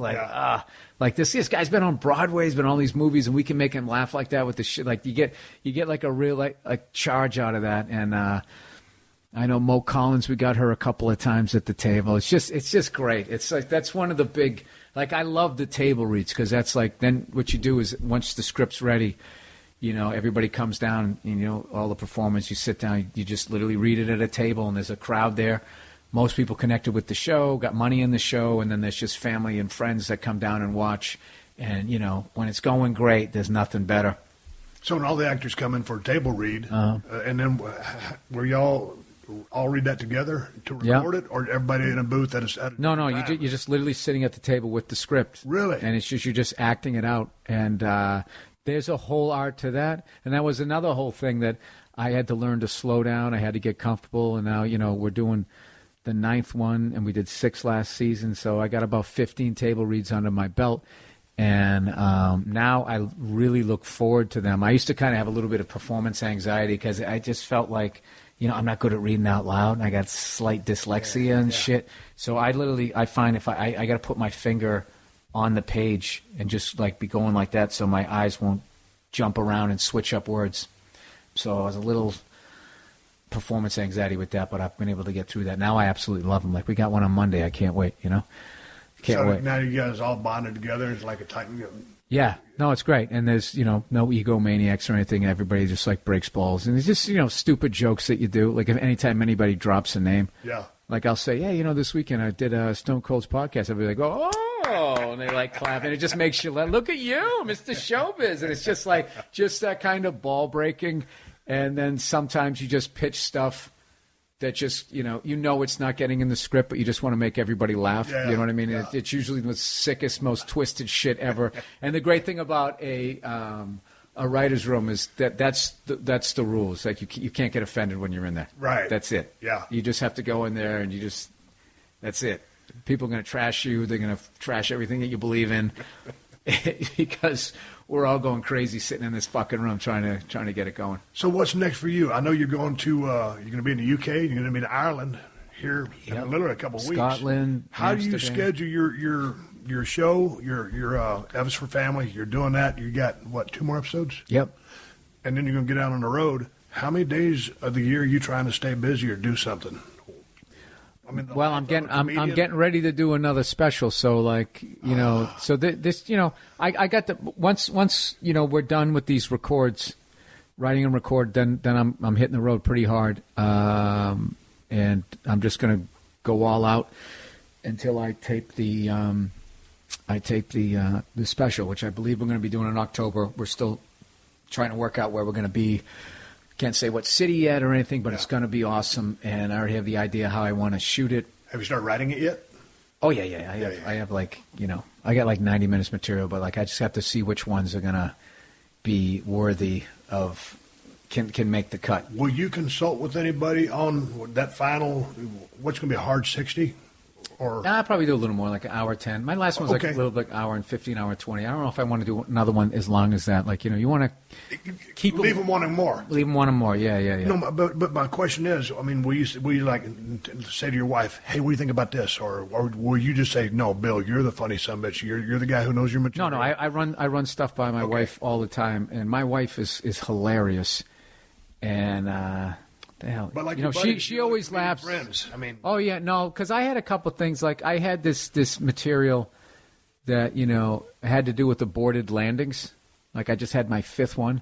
like this guy's been on Broadway, he's been on all these movies, and we can make him laugh like that with the shit. Like you get like a real like charge out of that. And I know Mo Collins, we got her a couple of times at the table. It's just great. It's like that's one of the big, like I love the table reads, because that's like, then what you do is once the script's ready, everybody comes down, and, all the performers, you sit down, you just literally read it at a table, and there's a crowd there. Most people connected with the show, got money in the show, and then there's just family and friends that come down and watch. And, when it's going great, there's nothing better. So when all the actors come in for a table read, and then were y'all all read that together to record it, or everybody in a booth at a No, you're just literally sitting at the table with the script. Really? And it's just, you're just acting it out. And there's a whole art to that. And that was another whole thing that I had to learn to slow down. I had to get comfortable. And now, we're doing the 9th one, and we did 6 last season. So I got about 15 table reads under my belt. And now I really look forward to them. I used to kind of have a little bit of performance anxiety because I just felt like, I'm not good at reading out loud, and I got slight dyslexia and shit. So I find if I got to put my finger on the page and just like be going like that so my eyes won't jump around and switch up words. So I was a little performance anxiety with that, but I've been able to get through that. Now I absolutely love them. Like we got one on Monday. I can't wait, Can't wait. Now you guys all bonded together. It's like a tight. Yeah, no, it's great. And there's, no egomaniacs or anything. Everybody just like breaks balls. And it's just, stupid jokes that you do. Like if anytime anybody drops a name. Yeah. Like I'll say, yeah, this weekend I did Stone Cold's podcast. I'll be like, oh, and they like clap. And it just makes you look at you, Mr. Showbiz. And it's just like, just that kind of ball breaking. And then sometimes you just pitch stuff that just, it's not getting in the script, but you just want to make everybody laugh. Yeah, you know what I mean? Yeah. It's usually the sickest, most twisted shit ever. And the great thing about a writer's room is that's the rules. Like you can't get offended when you're in there. Right. That's it. Yeah. You just have to go in there and that's it. People are going to trash you. They're going to trash everything that you believe in because we're all going crazy sitting in this fucking room trying to get it going. So what's next for you? I know you're going to you're going to be in the UK. You're going to be in Ireland here in literally a couple of weeks. Scotland. How Amsterdam. do you schedule your show? Your Evans for Family. You're doing that. You got 2 more episodes? Yep. And then you're going to get out on the road. How many days of the year are you trying to stay busy or do something? I mean, I'm getting ready to do another special. So so this, I got the once we're done with these records, writing and record, then I'm hitting the road pretty hard, and I'm just gonna go all out until I tape the special, which I believe we're going to be doing in October. We're still trying to work out where we're going to be. Can't say what city yet or anything, but it's going to be awesome, and I already have the idea how I want to shoot it. Have you started writing it yet? Oh, yeah. I have I got like 90 minutes material, but I just have to see which ones are going to be worthy of, can make the cut. Will you consult with anybody on that final, what's going to be a hard 60? Or I'll probably do a little more, like an hour 10. My last one was like a little bit hour and 15, hour 20. I don't know if I want to do another one as long as that. Like, you want to keep leave them wanting more. Leave them wanting more. Yeah. No, but my question is, I mean, will you like say to your wife, "Hey, what do you think about this?" Or will you just say, "No, Bill, you're the funny son of a bitch. You're the guy who knows your material." No. I run stuff by my wife all the time, and my wife is hilarious, and. The hell? But she always laughs. Friends. I mean, oh yeah, no, because I had a couple things. Like I had this material that had to do with aborted landings. Like I just had my 5th one,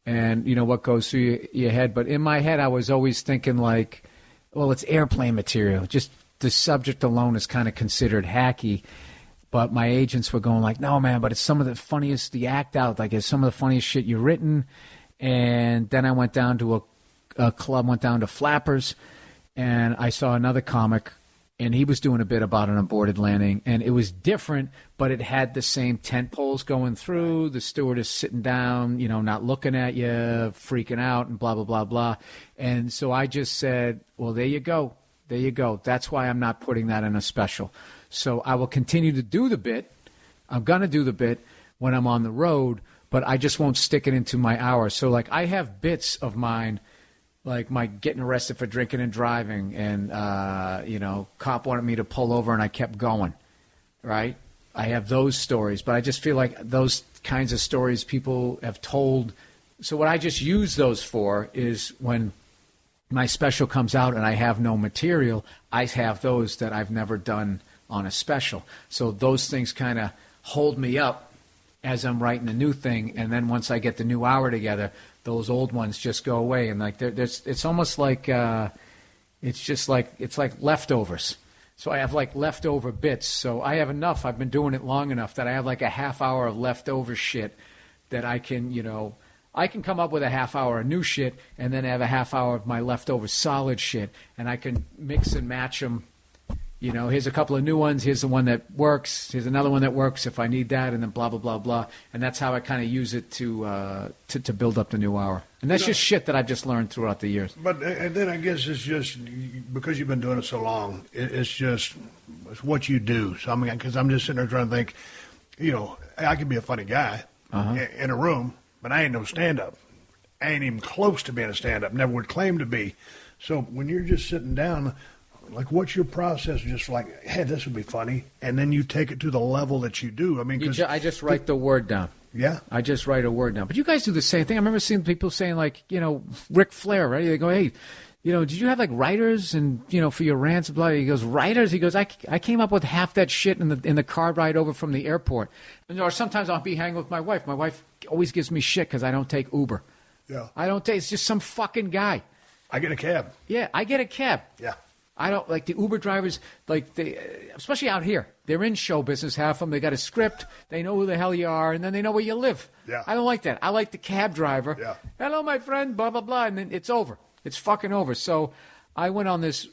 and what goes through your head. But in my head, I was always thinking like, well, it's airplane material. Just the subject alone is kind of considered hacky. But my agents were going like, no, man, but it's some of the funniest. The act out, like it's some of the funniest shit you've written. And then I went down to a club, went down to Flappers, and I saw another comic, and he was doing a bit about an aborted landing, and it was different, but it had the same tent poles going through, the stewardess sitting down, not looking at you, freaking out, and blah, blah, blah, blah. And so I just said, well, there you go. That's why I'm not putting that in a special. So I will continue to do the bit. I'm going to do the bit when I'm on the road, but I just won't stick it into my hour. So, like, I have bits of mine, like my getting arrested for drinking and driving, and, cop wanted me to pull over and I kept going, right? I have those stories, but I just feel like those kinds of stories people have told. So what I just use those for is when my special comes out and I have no material, I have those that I've never done on a special. So those things kind of hold me up as I'm writing a new thing, and then once I get the new hour together, those old ones just go away, and like it's almost like it's like leftovers. So I have like leftover bits. So I have enough. I've been doing it long enough that I have like a half hour of leftover shit that I can I can come up with a half hour of new shit, and then have a half hour of my leftover solid shit, and I can mix and match them. Here's a couple of new ones. Here's the one that works. Here's another one that works if I need that, and then blah, blah, blah, blah. And that's how I kind of use it to build up the new hour. And that's just shit that I've just learned throughout the years. But and then I guess it's just because you've been doing it so long, it's what you do. So, I mean, because I'm just sitting there trying to think, I could be a funny guy in a room, but I ain't no stand-up. I ain't even close to being a stand-up. Never would claim to be. So when you're just sitting down, like, what's your process? Just like, hey, this would be funny, and then you take it to the level that you do. I mean, I just write the word down. Yeah, I just write a word down. But you guys do the same thing. I remember seeing people saying, like, Ric Flair, right? They go, hey, did you have like writers and for your rants and blah? He goes, writers. He goes, I came up with half that shit in the car ride over from the airport. Or sometimes I'll be hanging with my wife. My wife always gives me shit because I don't take Uber. Yeah, I don't take. It's just some fucking guy. I get a cab. Yeah, I get a cab. Yeah. I don't like the Uber drivers, especially out here. They're in show business, half of them. They got a script. They know who the hell you are, and then they know where you live. Yeah. I don't like that. I like the cab driver. Yeah. Hello, my friend, blah, blah, blah, and then it's over. It's fucking over. So I went on this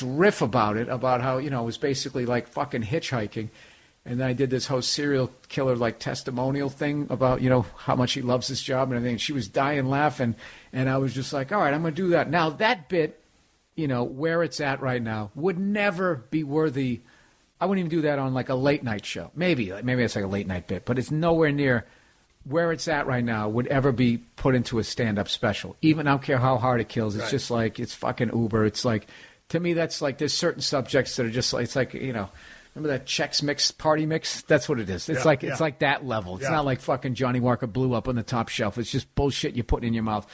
riff about it, about how, it was basically like fucking hitchhiking. And then I did this whole serial killer testimonial thing about, how much he loves his job and everything. She was dying laughing, and I was just like, all right, I'm going to do that. Now, that bit, where it's at right now would never be worthy. I wouldn't even do that on like a late night show. Maybe it's like a late night bit, but it's nowhere near where it's at right now would ever be put into a stand-up special. Even I don't care how hard it kills. It's right. Just like, it's fucking Uber. It's like, to me, that's like, there's certain subjects that are just like, it's like, remember that Chex Mix party mix? That's what it is. It's it's like that level. It's not like fucking Johnny Walker Blue up on the top shelf. It's just bullshit you're putting in your mouth.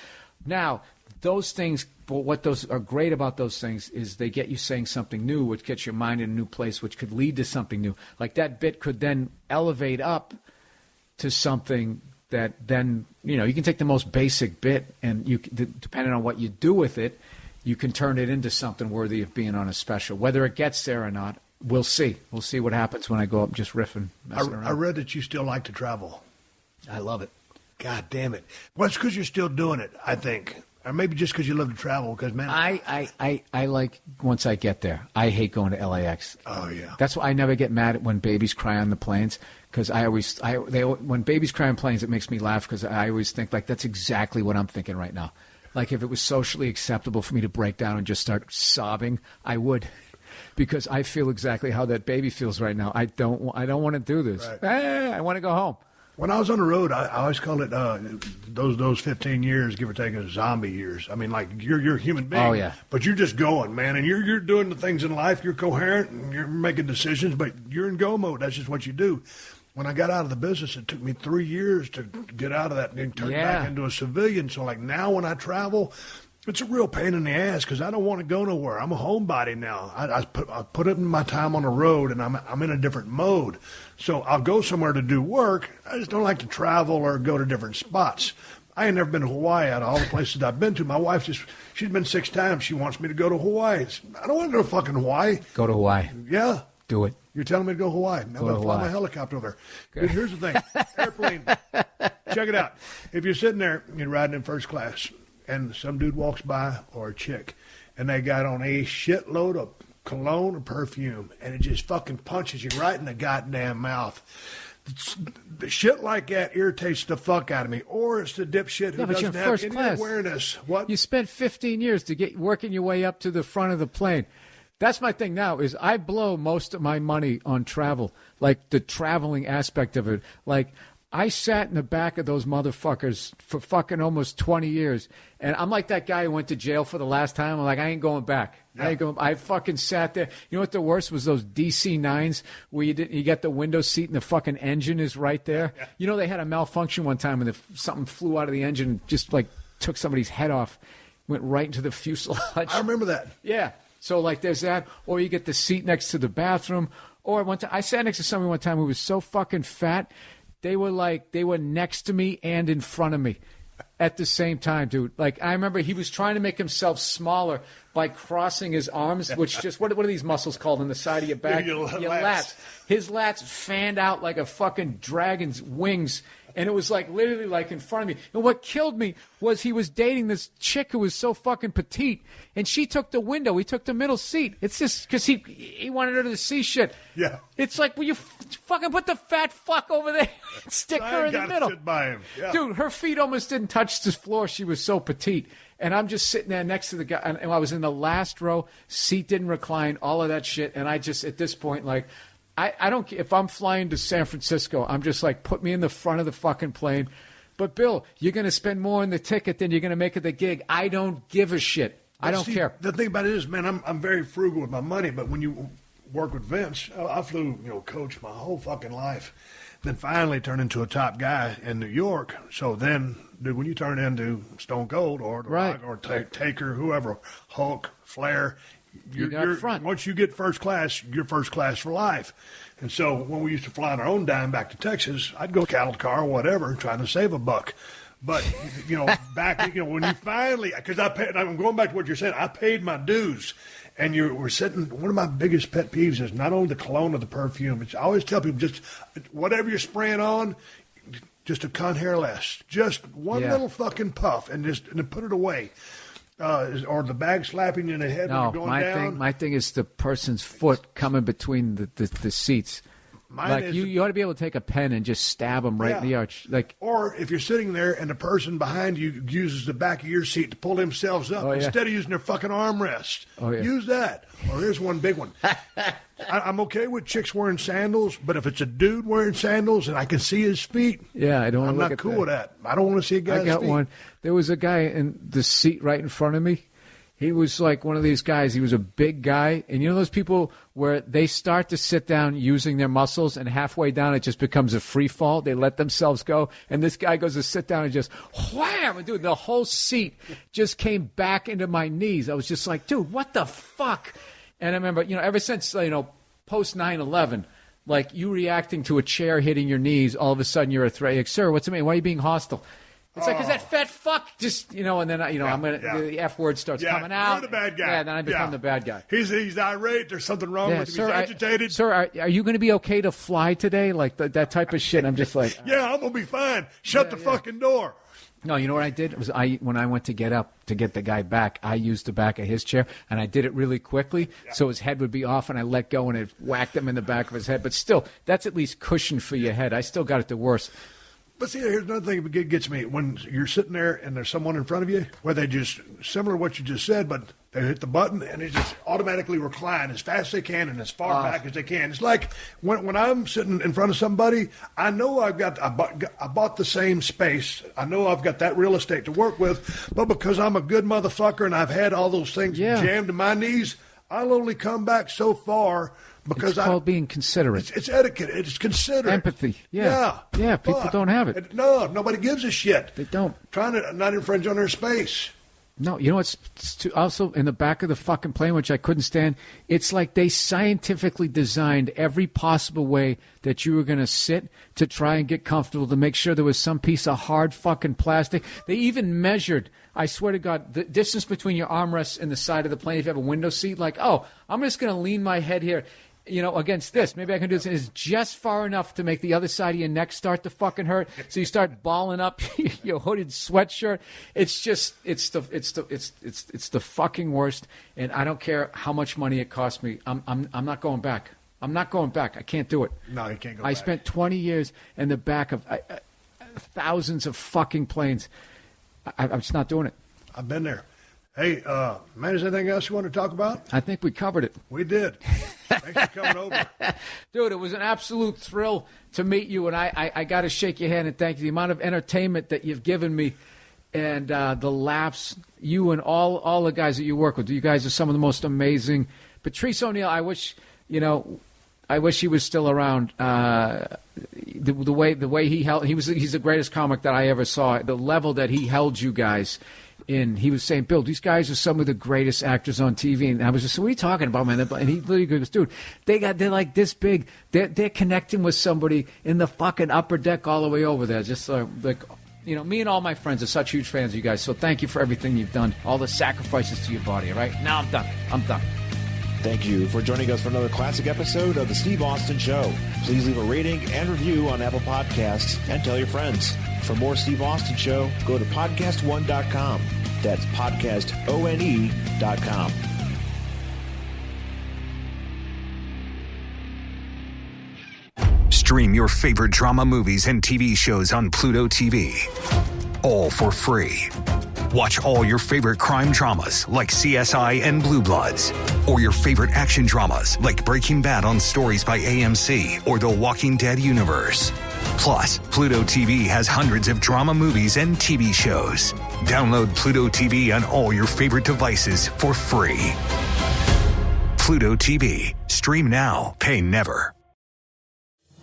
Now, those things, but what those are great about those things is they get you saying something new, which gets your mind in a new place, which could lead to something new. Like that bit could then elevate up to something that then, you can take the most basic bit and you, depending on what you do with it, you can turn it into something worthy of being on a special. Whether it gets there or not, we'll see. We'll see what happens when I go up and just riffing, messing around. I read that you still like to travel. I love it. God damn it. Well, it's because you're still doing it, I think. Or maybe just because you love to travel, because, man. I like, once I get there, I hate going to LAX. Oh, yeah. That's why I never get mad when babies cry on the planes, because when babies cry on planes, it makes me laugh, because I always think, like, that's exactly what I'm thinking right now. Like, if it was socially acceptable for me to break down and just start sobbing, I would. Because I feel exactly how that baby feels right now. I don't want to do this. Right. I want to go home. When I was on the road, I always called it those 15 years, give or take, as zombie years. I mean, like, you're a human being. Oh, yeah. But you're just going, man, and you're doing the things in life. You're coherent, and you're making decisions, but you're in go mode. That's just what you do. When I got out of the business, it took me 3 years to get out of that and turn back into a civilian. So, like, now when I travel, it's a real pain in the ass because I don't want to go nowhere. I'm a homebody now. I put it in my time on the road, and I'm in a different mode. So I'll go somewhere to do work. I just don't like to travel or go to different spots. I ain't never been to Hawaii out of all the places I've been to. My wife she's been 6 times. She wants me to go to Hawaii. I don't want to go to fucking Hawaii. Go to Hawaii. Yeah. Do it. You're telling me to go to Hawaii. I'm going to fly my helicopter over there. Dude, here's the thing. Airplane. Check it out. If you're sitting there, you're riding in first class, and some dude walks by, or a chick, and they got on a shitload of cologne or perfume, and it just fucking punches you right in the goddamn mouth. The shit like that irritates the fuck out of me. Or it's the dipshit who doesn't have any awareness. What? You spent 15 years to get working your way up to the front of the plane. That's my thing now, is I blow most of my money on travel, like the traveling aspect of it. Like, I sat in the back of those motherfuckers for fucking almost 20 years, and I'm like that guy who went to jail for the last time. I'm like, I ain't going back. Yeah. I fucking sat there. You know what the worst was? Those DC-9s where you get the window seat and the fucking engine is right there. Yeah. You know, they had a malfunction one time and something flew out of the engine and just like took somebody's head off, went right into the fuselage. I remember that. Yeah. So like there's that, or you get the seat next to the bathroom. Or I sat next to somebody one time who was so fucking fat. They were next to me and in front of me at the same time, dude. Like, I remember he was trying to make himself smaller by crossing his arms, which just, what are these muscles called on the side of your back? Your lats. His lats fanned out like a fucking dragon's wings. And it was like literally like in front of me. And what killed me was he was dating this chick who was so fucking petite. And she took the window. He took the middle seat. It's just because he wanted her to see shit. Yeah. It's like, will you fucking put the fat fuck over there and stick her in the middle? Sit by him. Yeah. Dude, her feet almost didn't touch the floor. She was so petite. And I'm just sitting there next to the guy. And I was in the last row. Seat didn't recline. All of that shit. And I just, at this point, like, I don't care if I'm flying to San Francisco. I'm just like, put me in the front of the fucking plane. But, Bill, you're going to spend more on the ticket than you're going to make at the gig. I don't give a shit. I don't care. The thing about it is, man, I'm very frugal with my money, but when you work with Vince, I flew, coach my whole fucking life. Then finally turned into a top guy in New York. So then, dude, when you turn into Stone Cold or The Rock or Taker, whoever, Hulk, Flair, you're front. Once you get first class, you're first class for life. And so when we used to fly on our own dime back to Texas, I'd go cattle car or whatever, trying to save a buck. But, back, when you finally, because I'm going back to what you're saying, I paid my dues. And we're sitting, one of my biggest pet peeves is not only the cologne or the perfume. I always tell people, just whatever you're spraying on, just a cunt hair less. Just one little fucking puff and then put it away. Or the bag slapping you in the head when you're going down. My thing is the person's foot coming between the seats. You ought to be able to take a pen and just stab them right in the arch. Or if you're sitting there and the person behind you uses the back of your seat to pull themselves up instead of using their fucking armrest. Use that. Or here's one big one. I'm okay with chicks wearing sandals, but if it's a dude wearing sandals and I can see his feet, I'm not cool with that. I don't want to see a guy's feet. I got one. There was a guy in the seat right in front of me. He was like one of these guys. He was a big guy. And you know those people where they start to sit down using their muscles and halfway down it just becomes a free fall? They let themselves go. And this guy goes to sit down and just wham! And dude, the whole seat just came back into my knees. I was just like, dude, what the fuck? And I remember, ever since, post 9/11, like you reacting to a chair hitting your knees, all of a sudden you're a threat. Like, sir, what's the matter? Why are you being hostile? It's like, 'cause that fat fuck just, and then, I'm going to, the F word starts coming out. You're the bad guy. Yeah, then I become the bad guy. He's irate. There's something wrong with him. Sir, he's agitated. Sir, are you going to be okay to fly today? Like that type of shit. I'm just like. I'm going to be fine. Shut the fucking door. No, you know what I did? When I went to get up to get the guy back, I used the back of his chair, and I did it really quickly so his head would be off, and I let go, and it whacked him in the back of his head. But still, that's at least cushion for your head. I still got it the worst. But see, here's another thing that gets me. When you're sitting there and there's someone in front of you where they just, similar to what you just said, but they hit the button and they just automatically recline as fast as they can and as far back as they can. It's like when I'm sitting in front of somebody, I know I bought the same space. I know I've got that real estate to work with, but because I'm a good motherfucker and I've had all those things jammed to my knees, I'll only come back so far. Because it's called being considerate. It's etiquette. It's considerate. Empathy. Yeah. People don't have it. No, nobody gives a shit. They don't. Trying to not infringe on their space. No, you know what's also in the back of the fucking plane, which I couldn't stand. It's like they scientifically designed every possible way that you were going to sit to try and get comfortable to make sure there was some piece of hard fucking plastic. They even measured, I swear to God, the distance between your armrests and the side of the plane if you have a window seat. Like, I'm just going to lean my head here. Against this. Maybe I can do this. It's just far enough to make the other side of your neck start to fucking hurt. So you start balling up your hooded sweatshirt. It's the fucking worst. And I don't care how much money it cost me. I'm not going back. I'm not going back. I can't do it. No, you can't go back. I spent 20 years in the back of thousands of fucking planes. I'm just not doing it. I've been there. Hey, man, is there anything else you want to talk about? I think we covered it. We did. Thanks for coming over. Dude, it was an absolute thrill to meet you, and I got to shake your hand and thank you. The amount of entertainment that you've given me and the laughs, you and all the guys that you work with. You guys are some of the most amazing. Patrice O'Neal, I wish he was still around. The way he held, he's the greatest comic that I ever saw. The level that he held you guys in, he was saying, Bill, these guys are some of the greatest actors on TV. And I was just, what are you talking about, man? And he literally goes, dude, they're like this big. They're connecting with somebody in the fucking upper deck all the way over there. Just like, me and all my friends are such huge fans of you guys. So thank you for everything you've done, all the sacrifices to your body. All right, now I'm done. Thank you for joining us for another classic episode of The Steve Austin Show. Please leave a rating and review on Apple Podcasts and tell your friends. For more Steve Austin Show, go to PodcastOne.com. That's PodcastOne.com. Stream your favorite drama movies and TV shows on Pluto TV. All for free. Watch all your favorite crime dramas like CSI and Blue Bloods, or your favorite action dramas like Breaking Bad on Stories by AMC or The Walking Dead universe. Plus, Pluto TV has hundreds of drama movies and TV shows. Download Pluto TV on all your favorite devices for free. Pluto TV. Stream now. Pay never.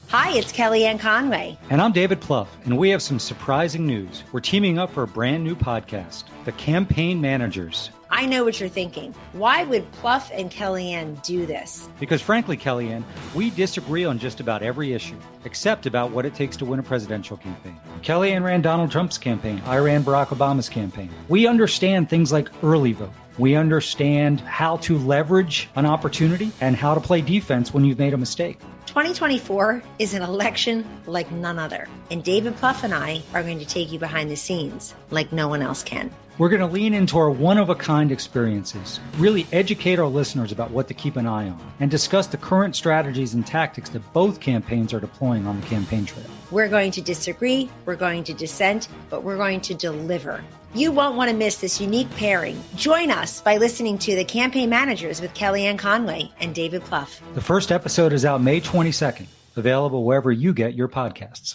Hi, it's Kellyanne Conway. And I'm David Plouffe, and we have some surprising news. We're teaming up for a brand new podcast, The Campaign Managers. I know what you're thinking. Why would Plouffe and Kellyanne do this? Because frankly, Kellyanne, we disagree on just about every issue, except about what it takes to win a presidential campaign. Kellyanne ran Donald Trump's campaign. I ran Barack Obama's campaign. We understand things like early vote. We understand how to leverage an opportunity and how to play defense when you've made a mistake. 2024 is an election like none other. And David Plouffe and I are going to take you behind the scenes like no one else can. We're going to lean into our one-of-a-kind experiences, really educate our listeners about what to keep an eye on, and discuss the current strategies and tactics that both campaigns are deploying on the campaign trail. We're going to disagree, we're going to dissent, but we're going to deliver. You won't want to miss this unique pairing. Join us by listening to The Campaign Managers with Kellyanne Conway and David Plouffe. The first episode is out May 22nd, available wherever you get your podcasts.